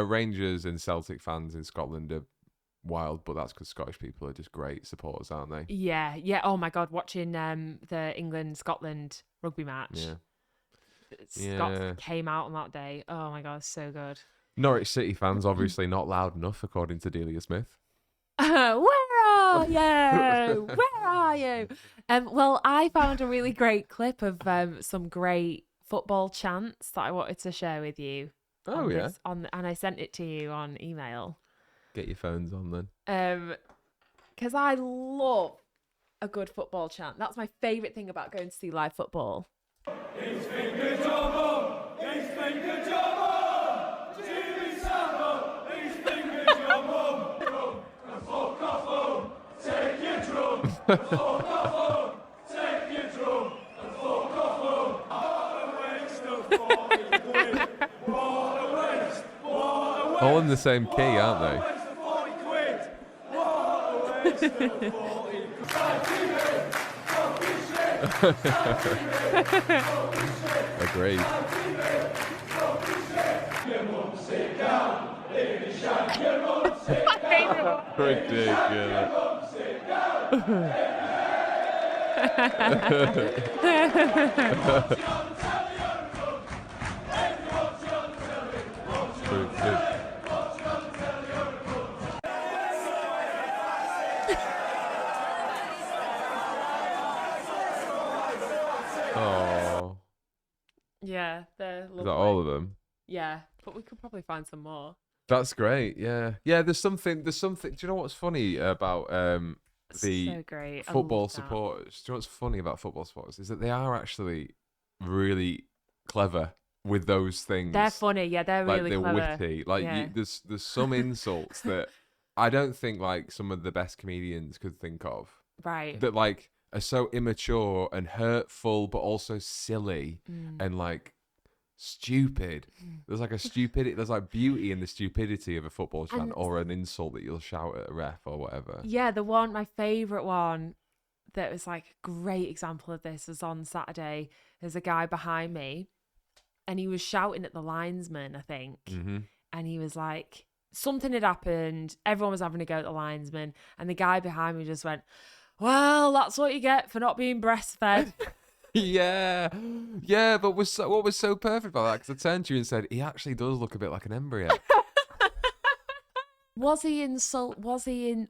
Rangers and Celtic fans in Scotland are wild, but that's because Scottish people are just great supporters, aren't they? Yeah. Oh my God, watching the England-Scotland rugby match. Yeah. Scots came out on that day. Oh my God, so good. Norwich City fans obviously not loud enough, according to Delia Smith. Where are you? Where are you? Well, I found a really great clip of some great football chants that I wanted to share with you. Oh yeah. And I sent it to you on email. Get your phones on then. Because I love a good football chant. That's my favourite thing about going to see live football. All in the same key, aren't they? Agreed. Ridiculous. Oh, Yeah, they're lovely. is that all of them? Yeah, but we could probably find some more. That's great. Yeah. There's something. Do you know what's funny about the So great. I football love that. supporters? Do you know what's funny about football supporters is that they are actually really clever with those things. They're funny. Yeah, they're like really they're clever. witty. Like Yeah. there's some insults that I don't think like some of the best comedians could think of. Right. That like are so immature and hurtful, but also silly and like stupid. There's like a stupidity. There's like beauty in the stupidity of a football chant And- or an insult that you'll shout at a ref or whatever. Yeah, my favourite one that was like a great example of this was on Saturday. There's a guy behind me and he was shouting at the linesman, I think. Mm-hmm. And he was like, something had happened. Everyone was having a go at the linesman. And the guy behind me just went, well, that's what you get for not being breastfed. Yeah. But what was so perfect about that? Because I turned to you and said, he actually does look a bit like an embryo. Was he insulting?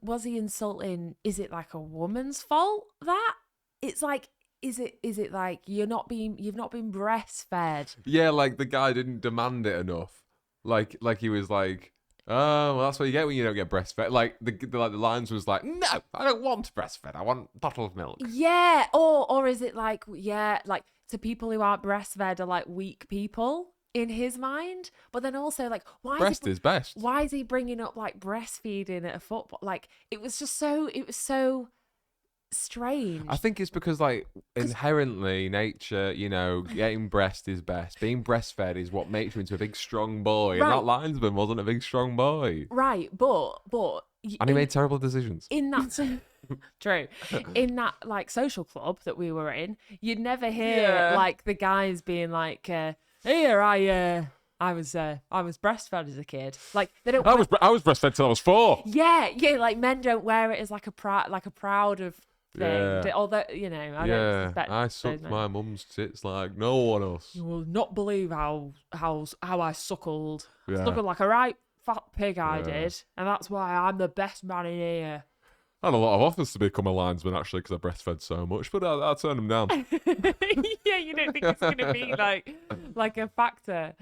Is it like a woman's fault that it's like? Is it like you've not been breastfed? Yeah, like the guy didn't demand it enough. Like he was like, oh, well, that's what you get when you don't get breastfed. Like the lines was like, no, I don't want breastfed. I want bottled milk. Yeah, or is it like, yeah, like to people who aren't breastfed are like weak people in his mind? But then also like, Breast is best. why is he bringing up like breastfeeding at a football? Like it was so strange. I think it's because like inherently nature, getting breast is best. Being breastfed is what makes you into a big strong boy. Right. And that linesman wasn't a big strong boy. Right, but And he made terrible decisions. in that true in that like social club that we were in, you'd never hear like the guys being like, here I was breastfed as a kid. Like they don't. I was breastfed till I was 4. Yeah, like men don't wear it as like a proud of thing. Yeah. Although I don't suspect I those sucked men. my mum's tits like no one else. You will not believe how I suckled. Yeah. Suckled like a right fat pig I Yeah. did, and that's why I'm the best man in here. I had a lot of offers to become a linesman actually because I breastfed so much, but I turned them down. Yeah, you don't think it's gonna be like a factor.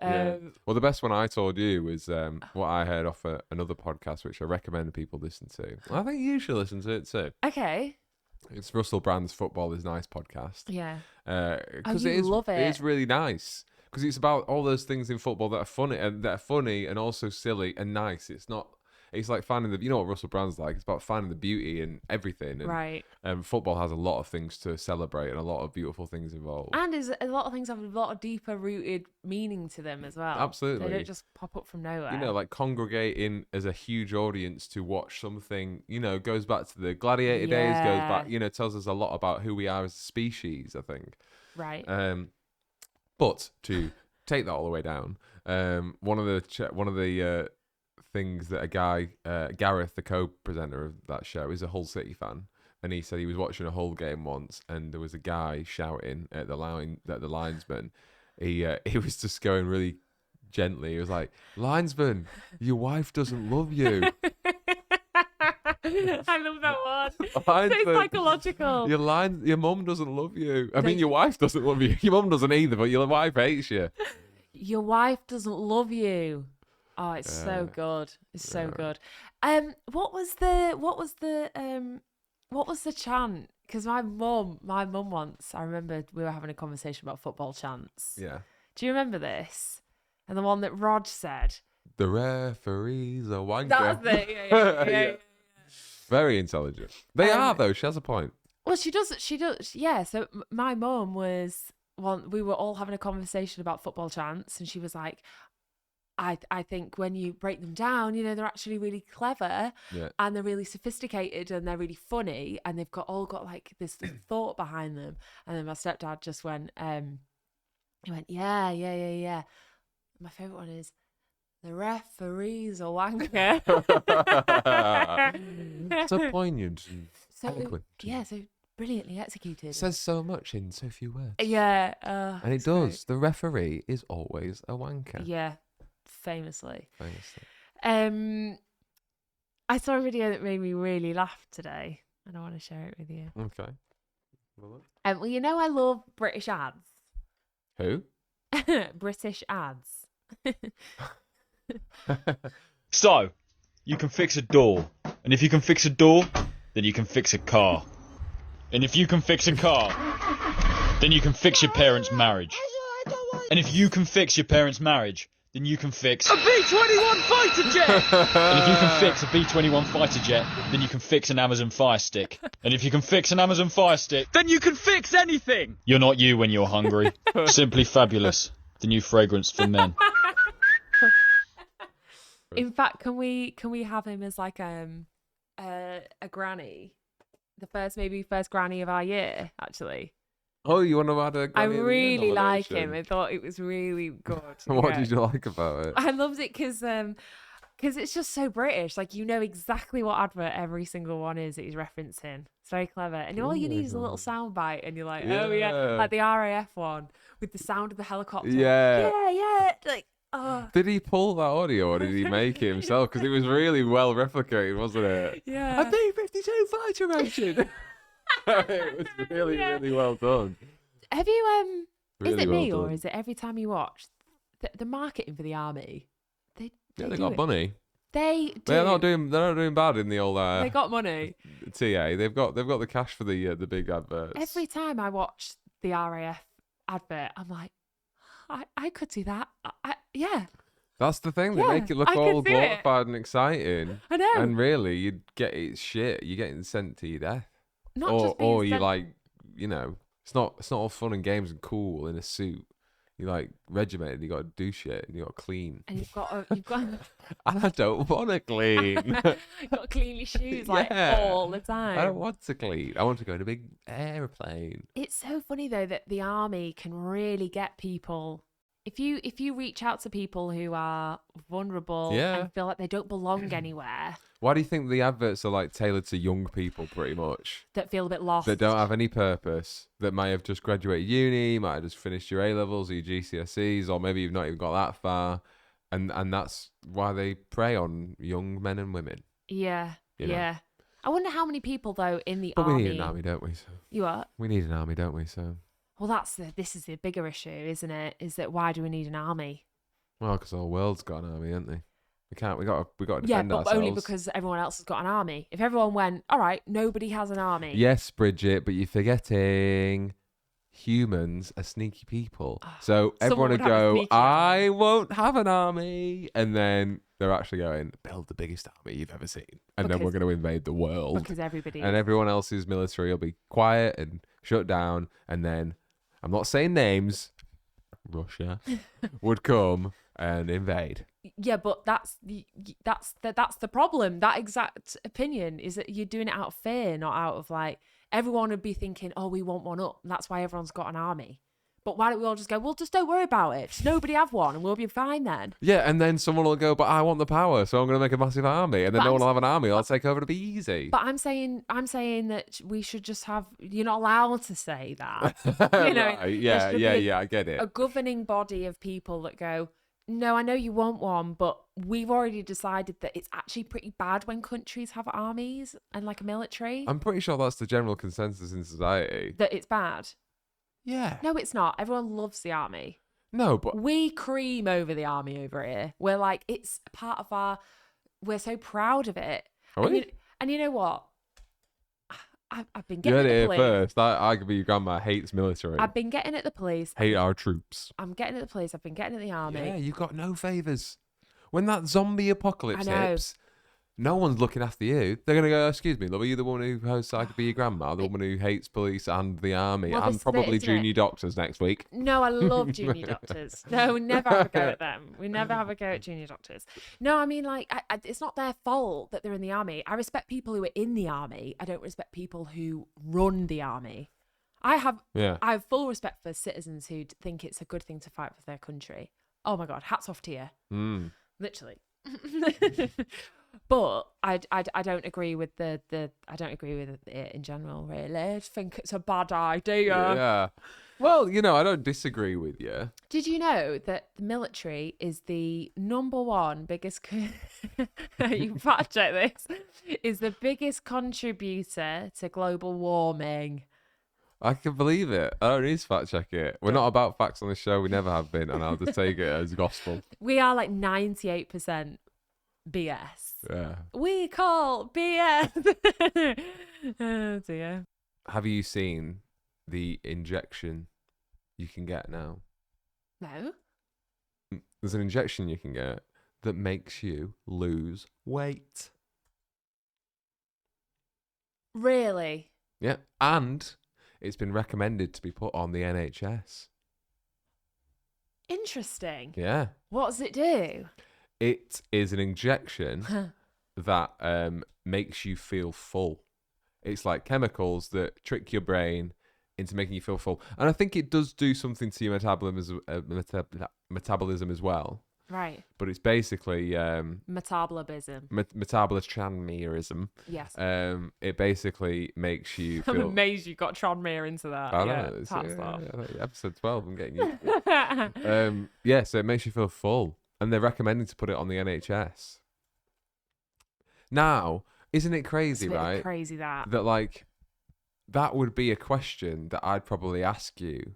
Yeah. Well, the best one I told you was what I heard off another podcast, which I recommend people listen to. I think you should listen to it too. Okay. It's Russell Brand's Football is Nice podcast. Yeah. Because you it is love It it. is really nice. because it's about all those things in football that are funny and also silly and nice. It's not. It's like finding the, you know what Russell Brand's like. It's about finding the beauty in everything. And, Right. Football has a lot of things to celebrate and a lot of beautiful things involved. And a lot of things have a lot of deeper rooted meaning to them as well. Absolutely. They don't just pop up from nowhere. You know, like congregating as a huge audience to watch something, you know, goes back to the gladiator days, goes back, you know, tells us a lot about who we are as a species, I think. Right. But to take that all the way down, one of the things that a guy, Gareth, the co-presenter of that show, is a Hull City fan, and he said he was watching a Hull game once, and there was a guy shouting at the linesman. He was just going really gently. He was like, "Linesman, your wife doesn't love you." I love that one. Linesman, So psychological. Your mum doesn't love you. I mean, your wife doesn't love you. Your mum doesn't either, but your wife hates you. Your wife doesn't love you. Oh, it's so good. It's so good. What was the chant? Because my mum once, I remember we were having a conversation about football chants. Yeah. Do you remember this? And the one that Rod said. The referee's a wanker. That's it. Yeah. Very intelligent. They are though. She has a point. Well, she does. Yeah. So my mum was we were all having a conversation about football chants, and she was like, I think when you break them down, you know, they're actually really clever, and they're really sophisticated, and they're really funny, and they've all got like this thought behind them. And then my stepdad just went, he went, yeah. My favourite one is, the referee's a wanker. So poignant and eloquent. Yeah, so brilliantly executed. Says so much in so few words. Yeah. And it does. Great. The referee is always a wanker. Yeah, famously. I saw a video that made me really laugh today, and I want to share it with you. Okay. Well, you know I love British ads. Who? British ads. So, you can fix a door. And if you can fix a door, then you can fix a car. And if you can fix a car, then you can fix your parents' marriage. And if you can fix your parents' marriage, then you can fix a B-21 fighter jet! And if you can fix a B-21 fighter jet, then you can fix an Amazon Fire Stick. And if you can fix an Amazon Fire Stick, then you can fix anything! You're not you when you're hungry. Simply Fabulous, the new fragrance for men. In fact, can we have him as like a granny, the first granny of our year, actually? Oh, you want to add a granny? I really like him. I thought it was really good. What did you like about it? I loved it because it's just so British. Like, you know exactly what advert every single one is that he's referencing. It's very clever. And all you need is a little sound bite, and you're like, oh yeah, like the RAF one with the sound of the helicopter. Yeah. Like. Oh. Did he pull that audio or did he make it himself? Because it was really well replicated, wasn't it? Yeah. A B-52 fighter engine. It was really, really well done. Have you Really is it me well or done. is it every time you watch the marketing for the army? They got money. They do. They're not doing bad in the old. They got money. TA. They've got the cash for the big adverts. Every time I watch the RAF advert, I'm like, I could do that. Yeah. That's the thing. They Yeah, make it look I all could do it. glorified and exciting. I know. And really, you'd get it shit. You're getting sent to your death. Not or just being or you sent- like, you know, it's not all fun and games and cool in a suit. You're like regimented. You got to do shit and you got to clean. And you've got And I don't want to clean. you've got to clean your shoes like Yeah. all the time. I don't want to clean. I want to go in a big airplane. It's so funny though that the army can really get people. If you reach out to people who are vulnerable and feel like they don't belong anywhere, Why do you think the adverts are like tailored to young people pretty much? that feel a bit lost, That don't have any purpose, that may have just graduated uni, might have just finished your A-levels or your GCSEs, or maybe you've not even got that far. And that's why they prey on young men and women. Yeah, You know? yeah. I wonder how many people though in the But army. we need an army, don't we? So You are. we need an army, don't we? So Well, this is the bigger issue, isn't it? Is that why do we need an army? well, because the whole world's got an army, haven't they? We got to defend Yeah, but ourselves. only because everyone else has got an army. If everyone went, all right, nobody has an army. Yes, Bridget, but you're forgetting humans are sneaky people. Ah, So everyone someone would would have a go, sneaky army. I won't have an army. And then they're actually going, build the biggest army you've ever seen. And then we're Because- going to invade the world. Because everybody And is. everyone else's military will be quiet and shut down. And then, I'm not saying names, Russia would come and invade. Yeah, but that's the problem. That exact opinion is that you're doing it out of fear, not out of like everyone would be thinking, oh, we want one up. And that's why everyone's got an army. But why don't we all just go, well, just don't worry about it. Just nobody have one and we'll be fine then. Yeah, and then someone will go, but I want the power, so I'm going to make a massive army. And then But no I'm one will s- have an army. I'll take over to be easy. But I'm saying that we should just have, you're not allowed to say that. You know, Right, there yeah, should yeah, be yeah, I get it. a governing body of people that go, no, I know you want one, but we've already decided that it's actually pretty bad when countries have armies and like a military, I'm pretty sure that's the general consensus in society. that it's bad. Yeah. No, it's not. Everyone loves the army. No, but We cream over the army over here. We're like, it's part of our, we're so proud of it. Are and, we? and you know what? I've been You getting heard at it the here police. first. I could be your grandma hates military. I've been getting at the police. Hate our troops. I'm getting at the police. I've been getting at the army. Yeah, you've got no favours. When that zombie apocalypse I know. hits, no one's looking after you. They're going to go, excuse me, love, are you the one who hosts I Could Be Your Grandma? The woman who hates police and the army Well, and this is it, probably isn't it? junior doctors next week? No, I love junior doctors. No, we never have a go at them. We never have a go at junior doctors. No, I mean, like, it's not their fault that they're in the army. I respect people who are in the army. I don't respect people who run the army. I have full respect for citizens who think it's a good thing to fight for their country. Oh my God, hats off to you. Mm. Literally. But I don't agree with I don't agree with it in general, really. I just think it's a bad idea. Yeah. Well, I don't disagree with you. Did you know that the military is the number one biggest you can fact check this, is the biggest contributor to global warming? I can believe it. I don't need to fact check it. We're not about facts on the show. We never have been, and I'll just take it as gospel. We are like 98% BS. Yeah. We call BS. Oh dear. Have you seen the injection you can get now? No. There's an injection you can get that makes you lose weight. Really? Yeah. And it's been recommended to be put on the NHS. Interesting. Yeah. What does it do? It is an injection that makes you feel full. It's like chemicals that trick your brain into making you feel full. And I think it does do something to your metabolism as well. Right. But it's basically Metabolism. metabolism. Yes. It basically makes you I'm feel... amazed you got Tranmere into that. I yeah, know. It's, hats yeah, off. yeah, episode 12, I'm getting used to it. Yeah, so it makes you feel full. And they're recommending to put it on the NHS. Now, isn't it It's crazy, a bit right? crazy that. That would be a question that I'd probably ask you.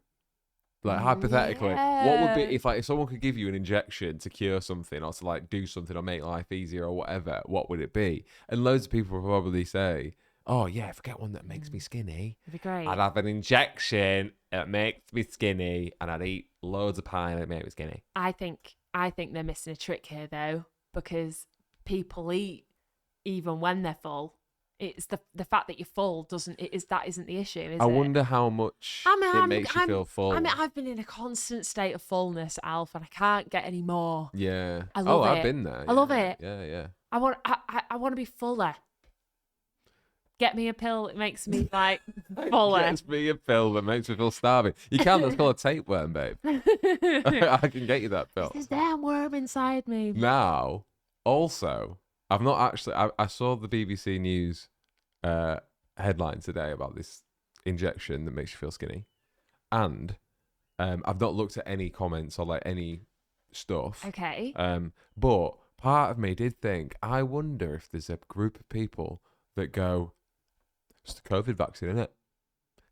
Like, hypothetically, what would be Yeah. if someone could give you an injection to cure something or to like do something or make life easier or whatever, what would it be? And loads of people will probably say, oh yeah, if I get one that makes me skinny, It'd be great. I'd have an injection that makes me skinny and I'd eat loads of pie and it'd make me skinny. I think they're missing a trick here though, because people eat even when they're full. It's the fact that you're full isn't the issue, is it? I wonder how much it makes you feel full. I mean, I've been in a constant state of fullness, Alf, and I can't get any more. Yeah. I love I've it. been there. I love yeah. it. Yeah, yeah. I want to be fuller. Get me a pill. It makes me like fuller. Gets me a pill that makes me feel starving. You can. That's called a tapeworm, babe. I can get you that pill. There's damn worm inside me. Now, also, I've not actually. I saw the BBC News headline today about this injection that makes you feel skinny, and I've not looked at any comments or like any stuff. Okay. But part of me did think, I wonder if there's a group of people that go, it's the COVID vaccine, isn't it?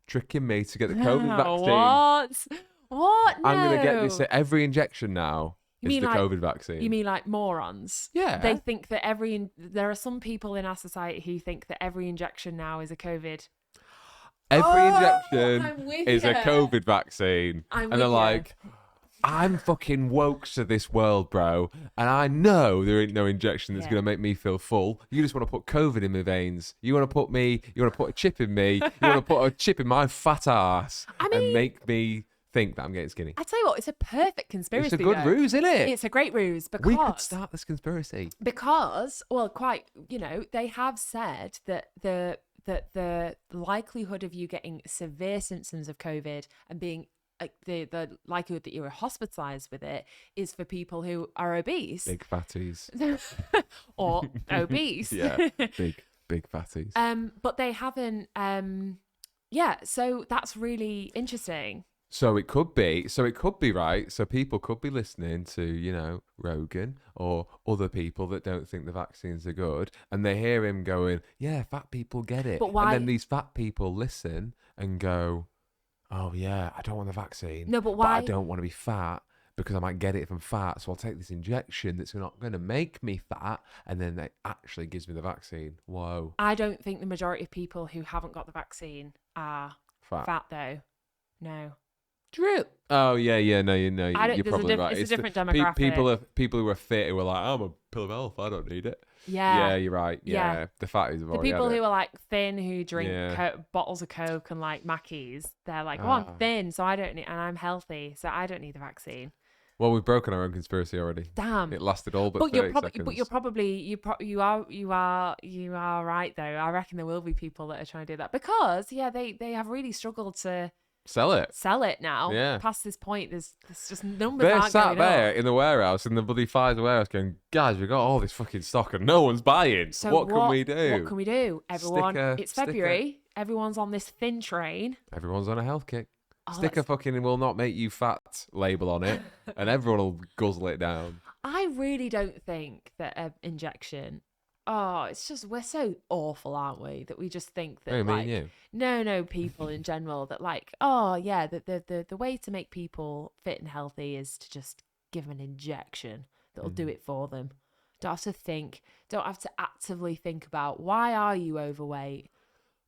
Tricking me to get the COVID vaccine. What? No. I'm gonna get this. Every injection now You is mean the like- COVID vaccine. You mean like morons? Yeah. They think that there are some people in our society who think that every injection now is a COVID. Every I'm injection with is a ya. COVID vaccine. I'm And they're with ya. like, I'm fucking woke to this world, bro. And I know there ain't no injection that's Yeah. going to make me feel full. You just want to put COVID in my veins. You want to put a chip in me. You want to put a chip in my fat ass I and mean- make me think that I'm getting skinny. I tell you what, it's a perfect conspiracy. It's a good though. ruse, isn't it? It's a great ruse because We could start this conspiracy. because well, quite they have said that the likelihood of you getting severe symptoms of COVID and being like the likelihood that you're hospitalized with it is for people who are obese Big fatties. or obese. Yeah, big fatties. But they haven't. Yeah, so that's really interesting. So it could be right. So people could be listening to, Rogan or other people that don't think the vaccines are good, and they hear him going, "Yeah, fat people get it." But why- And then these fat people listen and go, "Oh yeah, I don't want the vaccine. No, but I why- don't want to be fat because I might get it if I'm fat. So I'll take this injection that's not going to make me fat, and then it actually gives me the vaccine." Whoa, I don't think the majority of people who haven't got the vaccine are fat. fat though. No. Drip. Oh yeah. No, I don't- you're there's a probably right. it's a different the demographic. people who are fit who are like, I'm a pill of health. I don't need it. Yeah. Yeah, you're right. Yeah, the fatties have The already people had who it. are like thin, who drink Yeah. bottles of Coke and like Mackies, they're like, "Oh, Ah. I'm thin, so I don't need, and I'm healthy, so I don't need the vaccine." Well, we've broken our own conspiracy already. Damn. It lasted all but But you're 30 probably, seconds. but you're probably, you are right though. I reckon there will be people that are trying to do that because they have really struggled to Sell it. sell it now. Yeah. Past this point, there's just numbers They're aren't sat going there up. in the warehouse, in the bloody Pfizer warehouse, going, "Guys, we got all this fucking stock and no one's buying. So what can we do?" What can we do? Everyone, it's Sticker. February. Everyone's on this thin train. Everyone's on a health kick. Oh, Sticker that's- fucking will not make you fat label on it, and everyone will guzzle it down. I really don't think that an injection. Oh, it's just we're so awful, aren't we? That we just think that Oh, me like and you. no people in general that like oh yeah the way to make people fit and healthy is to just give them an injection that'll do it for them. Don't have to think. Don't have to actively think about why are you overweight.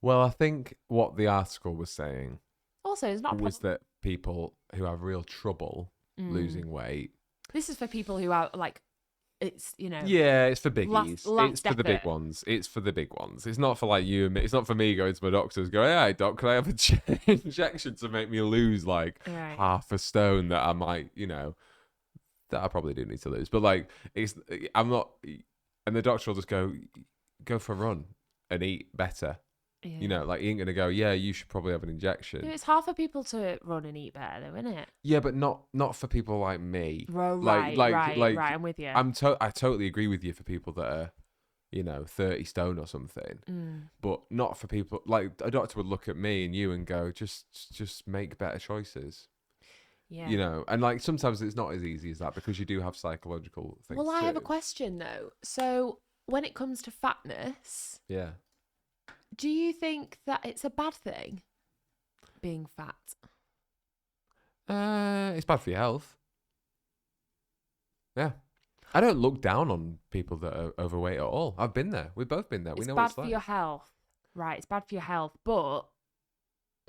Well, I think what the article was saying Also, it's not. was that people who have real trouble losing weight. This is for people who are like, it's Yeah, it's for biggies. last It's for the big effort. ones. It's for the big ones. It's not for like you and me. It's not for me going to my doctors going, "Hey, doc, can I have a injection to make me lose like Right. half a stone that I might, that I probably do need to lose." But like, I'm not, and the doctor will just go for a run and eat better. Yeah. Like he ain't gonna go, "Yeah, you should probably have an Yeah, injection." it's hard for people to run and eat better, though, isn't it? Yeah, but not for people like me. Right. I'm with you. I totally agree with you for people that are, 30 stone or something. But not for people like a doctor would look at me and you and go, just make better choices. yeah. And like sometimes it's not as easy as that because you do have psychological things. Well, I have a too. question though. So, when it comes to fatness, Yeah. do you think that it's a bad thing being fat? It's bad for your health. Yeah. I don't look down on people that are overweight at all. I've been there. We've both been there. We It's know bad what it's for like. your health, right? It's bad for your health, but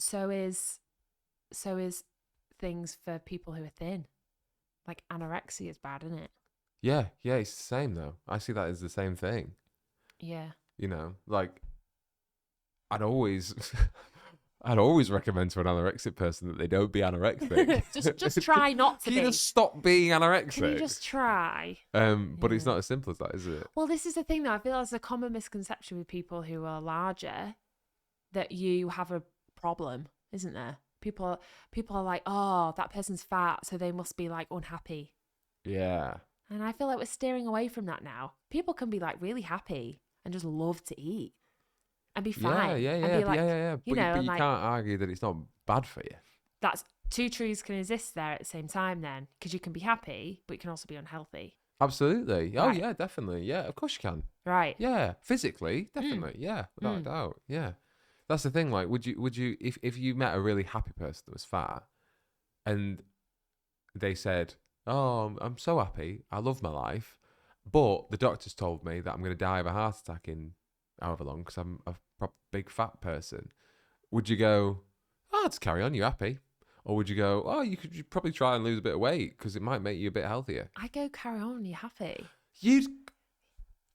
so is things for people who are thin. Like anorexia is bad, isn't it? Yeah, it's the same though. I see that as the same thing. Yeah. Like I'd always I'd always recommend to an anorexic person that they don't be anorexic. just try not to Can be. you just stop being anorexic? Can you just try? But it's Yeah. not as simple as that, is it? Well, this is the thing, though. I feel there's a common misconception with people who are larger that you have a problem, isn't there? People are like, oh, that person's fat, so they must be like unhappy. Yeah. And I feel like we're steering away from that now. People can be like really happy and just love to eat and be fine. Yeah. And be like, But you know, but and you like, can't argue that it's not bad for you. that's two truths can exist there at the same time then, because you can be happy, but you can also be unhealthy. Absolutely. Oh Right. yeah, definitely. Yeah, of course you can. Right. Yeah, physically, definitely. Yeah, without a Mm. doubt. Yeah, that's the thing. Like, would you if you met a really happy person that was fat, and they said, "Oh, I'm so happy. I love my life," but the doctors told me that I'm going to die of a heart attack in however long because I'm a big fat person. would you go, oh, just carry on, you happy? Or would you go, oh, you'd probably try and lose a bit of weight because it might make you a bit healthier? I go carry on. You happy? You'd,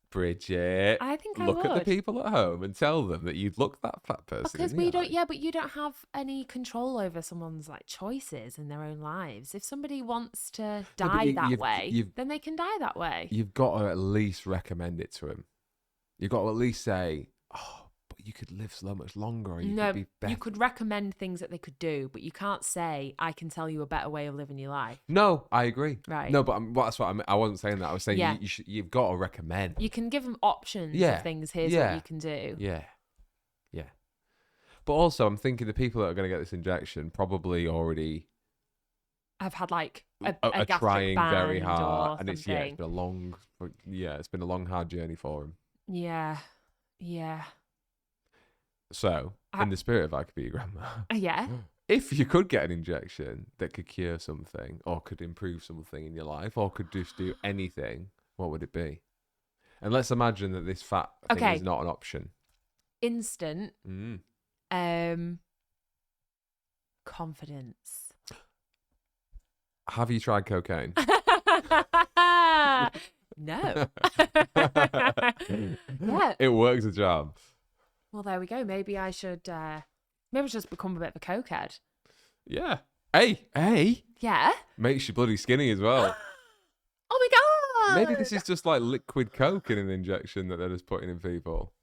Bridget, I think I look at the would. people at home and tell them that you'd look that fat person Because in the we don't. eye. Yeah, but you don't have any control over someone's like choices in their own lives. If somebody wants to but die that you've- way, you've- then they can die that way. You've got to at least recommend it to him. You've got to at least say, oh, but you could live so much longer, or you No, could be better. you could recommend things that they could do, but you can't say, "I can tell you a better way of living your life." No, I agree. Right. No, but that's what I wasn't saying that. I was saying Yeah. you've got to recommend. You can give them options Yeah, of things. Here's yeah, what you can do. Yeah. Yeah. But also, I'm thinking the people that are going to get this injection probably already I've had like a are gastric trying very band hard, or and it's something. been a long, it's been a long, hard journey for him. Yeah. So, in the spirit of I could be your grandma, Yeah. if you could get an injection that could cure something, or could improve something in your life, or could just do anything, what would it be? And let's imagine that this fat thing Okay. is not an option. Instant. Mm. Confidence. Have you tried cocaine? No. Yeah. It works a job. Well, there we go. Maybe I should just become a bit of a cokehead. Yeah. Hey. Yeah. Makes you bloody skinny as well. Oh my god. Maybe this is just like liquid coke in an injection that they're just putting in people.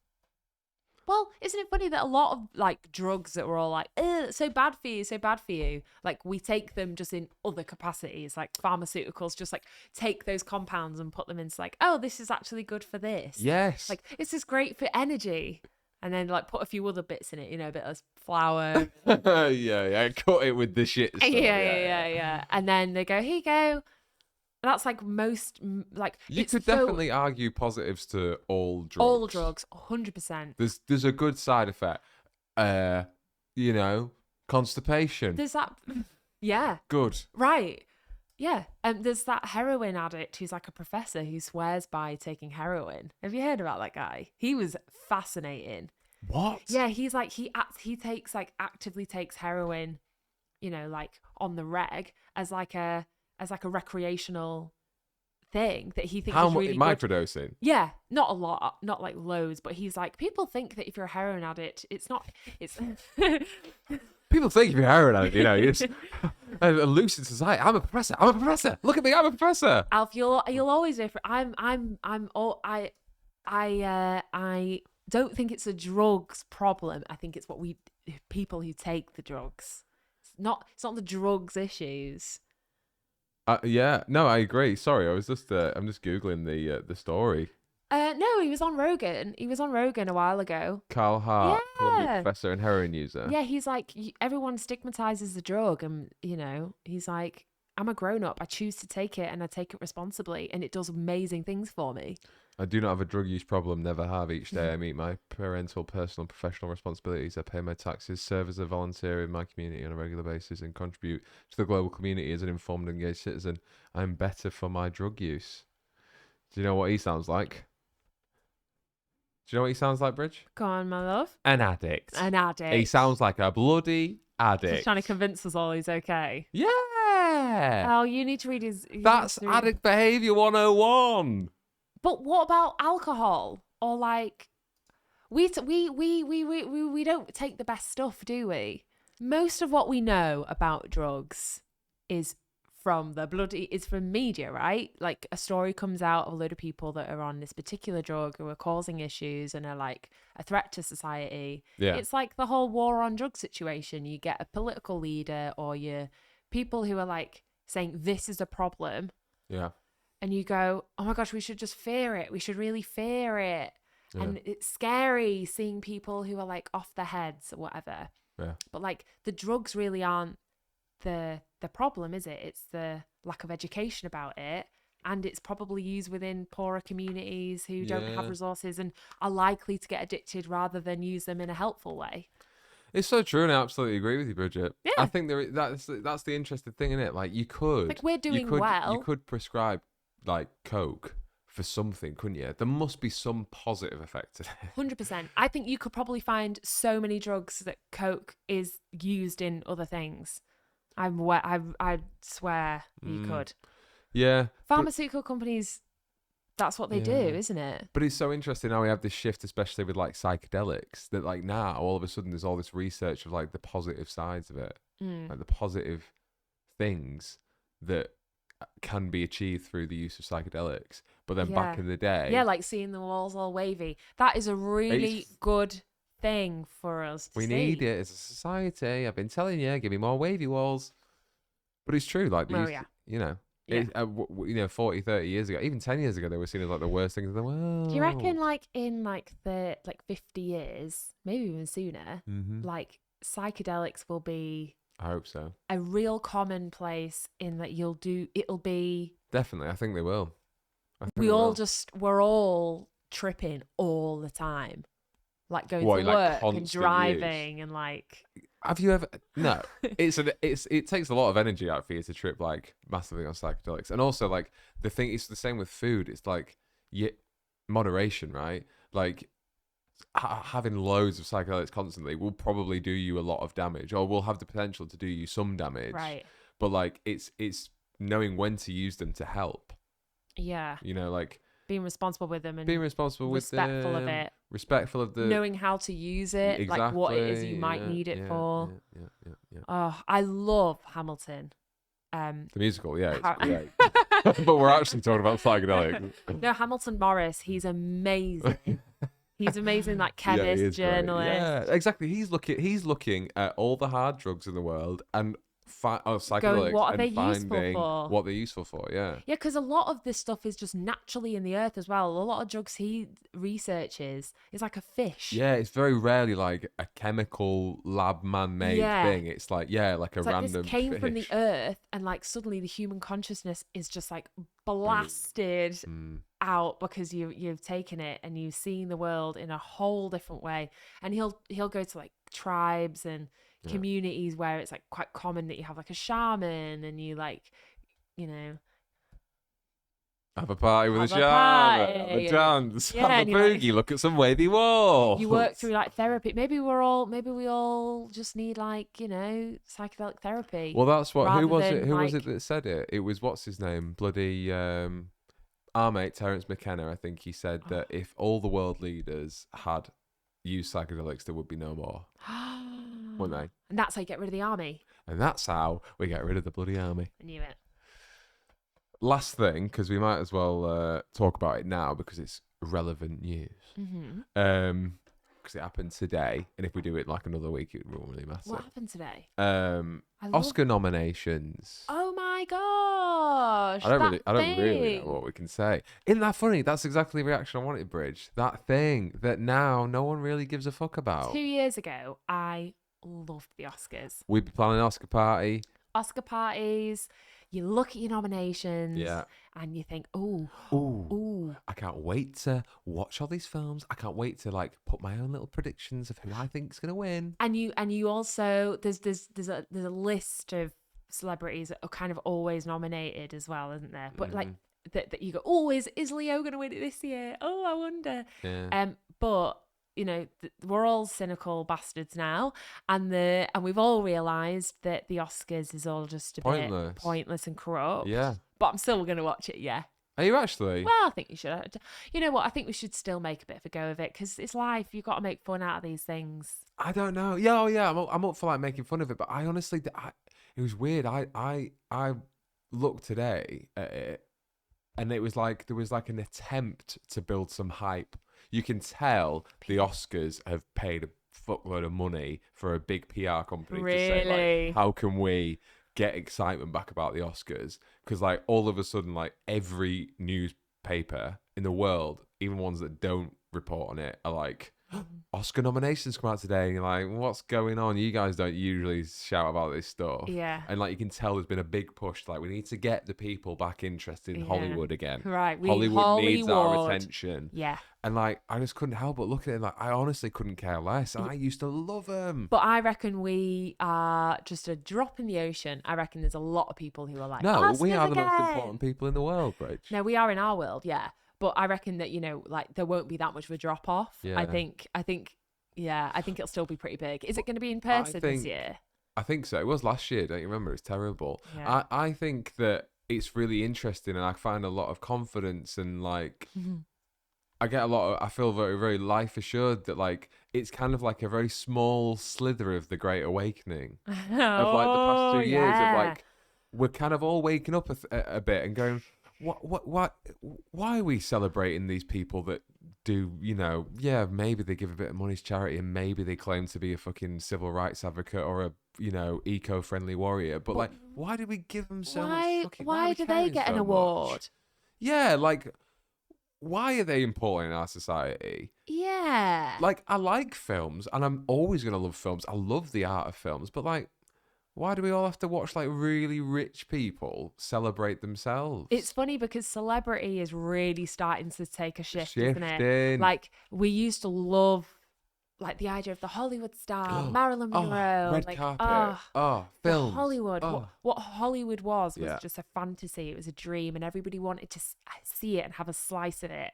Well, isn't it funny that a lot of like drugs that were all like, it's so bad for you, so bad for you. Like we take them just in other capacities, like pharmaceuticals, just like take those compounds and put them into like, oh, this is actually good for this. Yes. Like this is great for energy. And then like put a few other bits in it, you know, a bit of flour. yeah. Cut it with the shit stuff. Yeah. And then they go, here you go. That's like most, like You it's could so- definitely argue positives to all drugs. all drugs, 100%. There's a good side effect. Constipation. There's that, yeah, Good. right, yeah. There's that heroin addict who's like a professor who swears by taking heroin. Have you heard about that guy? He was fascinating. What? Yeah, he's like he takes like actively takes heroin, you know, like on the reg as like a recreational thing that he thinks How is much really good. microdosing? Yeah, not a lot, not like loads, but he's like, people think that if you're a heroin addict, it's not, it's. People think if you're a heroin addict, you're just a lucid society. I'm a professor. Look at me, I'm a professor. Alf, you'll always know. I don't think it's a drugs problem. I think it's people who take the drugs. It's not the drugs issues. Yeah, no, I agree. Sorry, I'm just googling the story. No, he was on Rogan. He was on Rogan a while ago. Carl Hart, Columbia Yeah. professor and heroin user. Yeah, he's like, everyone stigmatizes the drug, and he's like, I'm a grown up. I choose to take it, and I take it responsibly, and it does amazing things for me. I do not have a drug use problem, never have. Each day I meet my parental, personal, and professional responsibilities. I pay my taxes, serve as a volunteer in my community on a regular basis, and contribute to the global community as an informed and engaged citizen. I'm better for my drug use. Do you know what he sounds like? Do you know what he sounds like, Bridge? Go on, my love. An addict. An addict. He sounds like a bloody addict. Just trying to convince us all he's okay. Yeah. Oh, you need to read his. That's addict behavior 101. But what about alcohol? Or like, we don't take the best stuff, do we? Most of what we know about drugs is from media, right? Like a story comes out of a load of people that are on this particular drug who are causing issues and are like a threat to society. Yeah. It's like the whole war on drugs situation. You get a political leader or you people who are like saying this is a problem. Yeah. And you go, oh my gosh, we should just fear it. We should really fear it. Yeah. And it's scary seeing people who are like off their heads or whatever. Yeah. But like the drugs really aren't the problem, is it? It's the lack of education about it. And it's probably used within poorer communities who don't have Yeah. resources and are likely to get addicted rather than use them in a helpful way. It's so true, and I absolutely agree with you, Bridget. Yeah. I think that's the interesting thing in it. Like you could, Like, we're doing well. You could prescribe like coke for something, couldn't you? There must be some positive effect to it. 100%. I think you could probably find so many drugs that coke is used in other things. I swear you could. Yeah. Pharmaceutical companies, that's what they do, isn't it? But it's so interesting how we have this shift, especially with like psychedelics, that like now all of a sudden there's all this research of like the positive sides of it, like the positive things that can be achieved through the use of psychedelics. But then back in the day, yeah, like seeing the walls all wavy. That is a really good thing for us to we see. need it as a society. I've been telling you, give me more wavy walls. But it's true, like you know. Yeah. You know, 40, 30 years ago, even 10 years ago, they were seen as like the worst things in the world. Do you reckon, like in like 50 years, maybe even sooner, like psychedelics will be? I hope so. A real commonplace in that it'll be. Definitely, I think they will. We're all tripping all the time, like going to work and driving and like. Have you ever? No, it takes a lot of energy out for you to trip like massively on psychedelics, and also like the thing it's the same with food. It's like moderation, right? Like having loads of psychedelics constantly will probably do you a lot of damage, or will have the potential to do you some damage. Right. But like it's knowing when to use them to help. Yeah. You know, like being responsible with them and being responsible with them, respectful of it. Respectful of the knowing how to use it, exactly, like what it is you might need it for. Yeah. Oh, I love Hamilton. The musical, yeah, it's great. But we're actually talking about psychedelics. No, Hamilton Morris, he's amazing. He's amazing, like chemist, journalist. Great. Yeah, exactly. He's looking at all the hard drugs in the world and psychedelics, what are and they finding useful for? What they're useful for. Yeah, because a lot of this stuff is just naturally in the earth as well. A lot of drugs he researches is like a fish. Yeah, it's very rarely like a chemical lab man-made thing. It's like like it's random this came fish. from the earth, and like suddenly the human consciousness is just like blasted out because you've taken it and you've seen the world in a whole different way. And he'll go to like tribes and communities where it's like quite common that you have like a shaman and you like, you know, have a party with a shaman, have a dance, have a boogie, look at some wavy walls. You work through like therapy. Maybe we all just need like, you know, psychedelic therapy. Well, that's what. Who was it? Who was it that said it? It was what's his name? Bloody our mate Terence McKenna. I think he said that if all the world leaders had used psychedelics, there would be no more. Wouldn't they? And that's how you get rid of the army. And that's how we get rid of the bloody army. I knew it. Last thing, because we might as well talk about it now because it's relevant news. Because it happened today, and if we do it like another week, it won't really matter. What happened today? Oscar nominations. Oh my gosh! I don't really know what we can say. Isn't that funny? That's exactly the reaction I wanted, Bridge. That thing that now no one really gives a fuck about. 2 years ago, I loved the Oscars. We'd be planning an Oscar party. Oscar parties. You look at your nominations and you think, ooh, I can't wait to watch all these films. I can't wait to like put my own little predictions of who I think's gonna win. And you also there's a list of celebrities that are kind of always nominated as well, isn't there? But like that you go, oh, is Leo gonna win it this year? Oh, I wonder. Yeah. But you know, we're all cynical bastards now, and we've all realised that the Oscars is all just a bit pointless and corrupt. Yeah. But I'm still going to watch it, yeah. Are you actually? Well, I think you should. You know what? I think we should still make a bit of a go of it, because it's life. You've got to make fun out of these things. I don't know. Yeah, I'm up for like making fun of it, but I honestly, it was weird. I looked today at it, and it was like there was like an attempt to build some hype. You can tell the Oscars have paid a fuckload of money for a big PR company to say, like, how can we get excitement back about the Oscars? Because, like, all of a sudden, like, every newspaper in the world, even ones that don't report on it, are like, Oscar nominations come out today, and you're like, what's going on? You guys don't usually shout about this stuff. Yeah. And like you can tell there's been a big push, like we need to get the people back interested in Hollywood again. Right. Hollywood needs our attention. Yeah. And like I just couldn't help but look at it like I honestly couldn't care less. And I used to love them. But I reckon we are just a drop in the ocean. I reckon there's a lot of people who are like, no, we are the most important people in the world, Bridge. No, we are in our world, yeah. But I reckon that, you know, like there won't be that much of a drop off. Yeah. I think it'll still be pretty big. Is it going to be in person this think- year? I think so. It was last year, don't you remember? It's terrible. Yeah. I think that it's really interesting, and I find a lot of confidence, and like I get a lot of, I feel very, very life assured that like it's kind of like a very small slither of the Great Awakening of like the past 2 years of like we're kind of all waking up a bit and going, why are we celebrating these people that do, you know, yeah, maybe they give a bit of money to charity and maybe they claim to be a fucking civil rights advocate or a, you know, eco-friendly warrior, but like, why do we give them so much fucking? Why are do we they caring get an so award? much? Yeah, like, why are they important in our society? Yeah. Like, I like films, and I'm always gonna love films. I love the art of films, but like, why do we all have to watch like really rich people celebrate themselves? It's funny because celebrity is really starting to take a shift, isn't it? Shifting. Like we used to love like the idea of the Hollywood star, Marilyn Monroe, red like carpet. the Films. Hollywood. Oh. What Hollywood was Yeah. just a fantasy. It was a dream, and everybody wanted to see it and have a slice of it.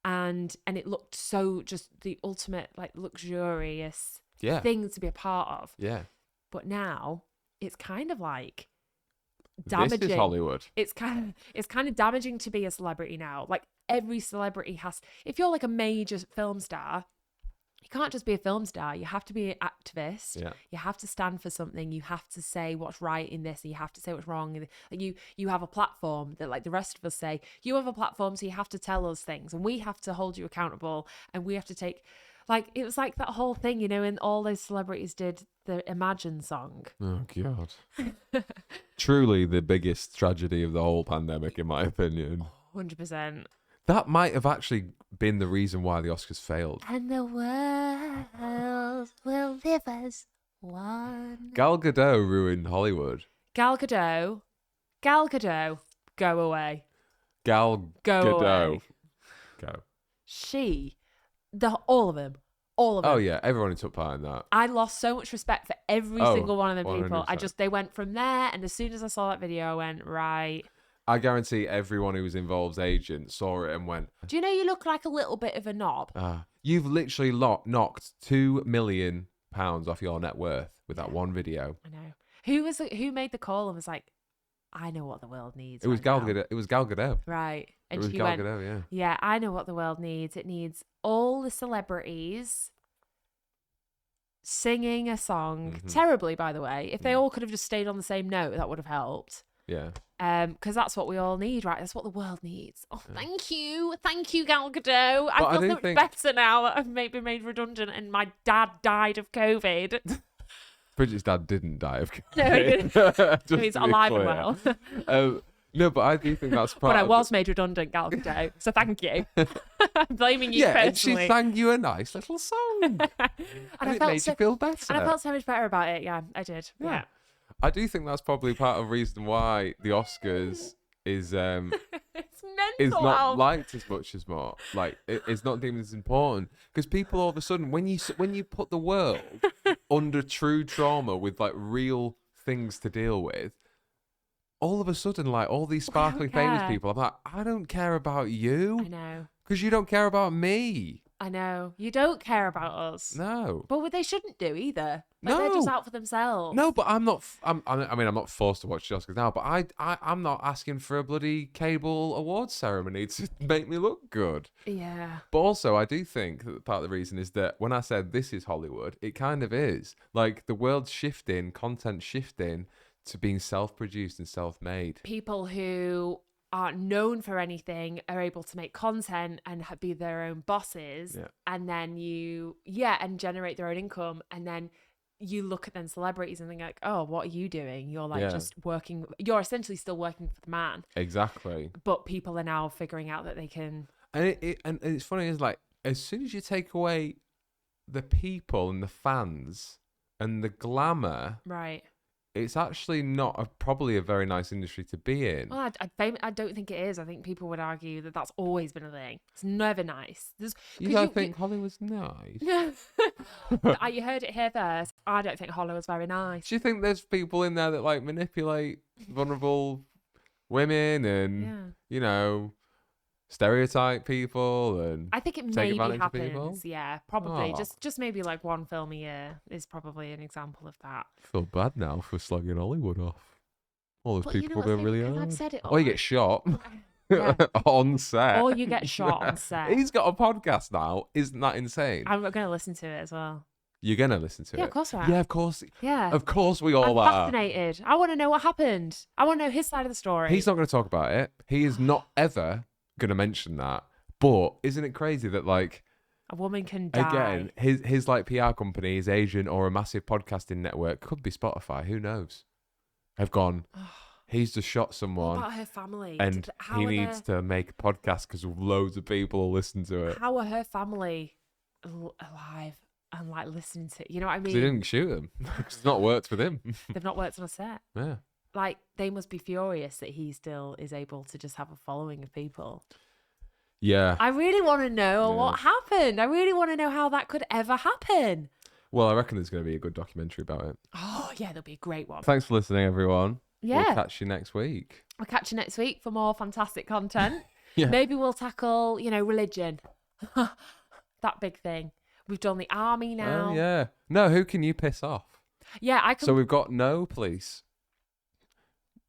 And it looked so just the ultimate like luxurious Yeah. thing to be a part of. Yeah. But now it's kind of like This damaging. is Hollywood. It's kind of damaging to be a celebrity now. Like every celebrity has. If you're like a major film star, you can't just be a film star. You have to be an activist. Yeah. You have to stand for something. You have to say what's right in this, and you have to say what's wrong. And like you have a platform that, like the rest of us say, you have a platform, so you have to tell us things, and we have to hold you accountable, and we have to take. Like it was like that whole thing, you know, and all those celebrities did the Imagine song. Oh God. Truly the biggest tragedy of the whole pandemic, in my opinion. 100%. That might have actually been the reason why the Oscars failed. And the world will live as one. Gal Gadot ruined Hollywood. Gal Gadot, go away. Gal Go Gadot. away. Go. All of them. Oh yeah, everyone who took part in that. I lost so much respect for every Oh, single one of them people. 100%. They went from there, and as soon as I saw that video, I went, right. I guarantee everyone who was involved's agent saw it and went, Do you know you look like a little bit of a knob? you've literally knocked £2 million off your net worth with that one video. I know. Who made the call and was like, I know what the world needs. It was right Gal now. Gadot. It was Gal Gadot. Right. And It was she Gal went, Gadot, yeah. yeah, I know what the world needs. It needs all the celebrities singing a song terribly, by the way. If they all could have just stayed on the same note, that would have helped. Yeah. Because that's what we all need, right? That's what the world needs. Oh, thank you, Gal Gadot. I But I feel do so much think- better now that I've been made redundant and my dad died of COVID. Bridget's dad didn't die of COVID. No, he didn't. Just So he's to be alive and clear. well. No, but I do think that's part But I of was made redundant, Gal Gadot. So thank you. I'm blaming you Yeah, and she personally. sang you a nice little song. and I it felt made so- you feel better. And I felt so much better about it. Yeah, I did. Yeah. I do think that's probably part of the reason why the Oscars is It's mental. is not Alf. liked as much as more. Like it's not deemed as important because people all of a sudden when you put the world under true trauma with like real things to deal with, all of a sudden like all these sparkling famous care. people, I'm like, I don't care about you I know. because you don't care about me. I know. You don't care about us. No. But they shouldn't do either. Like, they're just No. out for themselves. No, but I'm not. I mean, I'm not forced to watch the Oscars now. But I'm not asking for a bloody cable awards ceremony to make me look good. Yeah. But also, I do think that part of the reason is that when I said this is Hollywood, it kind of is. Like the world's shifting, content shifting to being self-produced and self-made. People who aren't known for anything are able to make content and be their own bosses. Yeah. And then and generate their own income. And then you look at them celebrities and think like, oh, what are you doing? You're like Yeah. just working. You're essentially still working for the man. Exactly. But people are now figuring out that they can. And and it's funny is like as soon as you take away the people and the fans and the glamour, Right. it's actually not probably a very nice industry to be in. Well, I don't think it is. I think people would argue that that's always been a thing. It's never nice. You don't think Hollywood's nice? You heard it here first. I don't think Hollywood's very nice. Do you think there's people in there that like manipulate vulnerable women and Yeah. you know stereotype people and I think it take maybe advantage of people? happens. Yeah, probably. Oh. Just maybe like one film a year is probably an example of that. I feel bad now for slugging Hollywood off. All those But you people know being what's really because I've hard. said it Or you all. get shot Yeah. on set. Or you get shot on set. He's got a podcast now. Isn't that insane? I'm going to listen to it as well. You're gonna listen to it. Yeah, of course I am. Yeah, of course. Yeah. Of course we all I'm are. fascinated. I want to know what happened. I want to know his side of the story. He's not going to talk about it. He is not ever going to mention that. But isn't it crazy that, like, A woman can die. again, his like PR company, his agent, or a massive podcasting network, could be Spotify. Who knows? Have gone. He's just shot What someone, about her family? and How he are needs to make a podcast because loads of people will listen to it. How are her family alive and like listening to? You know what I 'Cause he mean? didn't shoot him. It's not worked with him. They've not worked on a set. Yeah. Like they must be furious that he still is able to just have a following of people. Yeah. I really want to know Yeah. what happened. I really want to know how that could ever happen. Well, I reckon there's going to be a good documentary about it. Oh yeah, there'll be a great one. Thanks for listening, everyone. Yeah. We'll catch you next week. I'll catch you next week for more fantastic content. Yeah. Maybe we'll tackle, religion. That big thing. We've done the army now. Oh, yeah. No, who can you piss off? Yeah, I can. So we've got no police.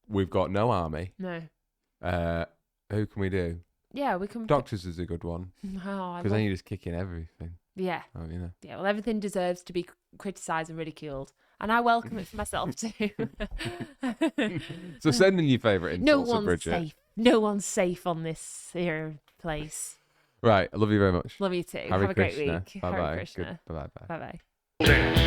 We've got no army. No. Who can we do? Yeah, we can. Doctors is a good one. Oh, Because then you just kick in everything. Yeah. Oh, you know. Yeah, well, everything deserves to be criticised and ridiculed. And I welcome it for myself too. So send in your favourite No insults to one's Bridget. safe. No one's safe on this here place. Right. I love you very much. Love you too. Hare Have a great Krishna. week. Bye Hare bye. Krishna. Bye bye. Bye bye. Damn.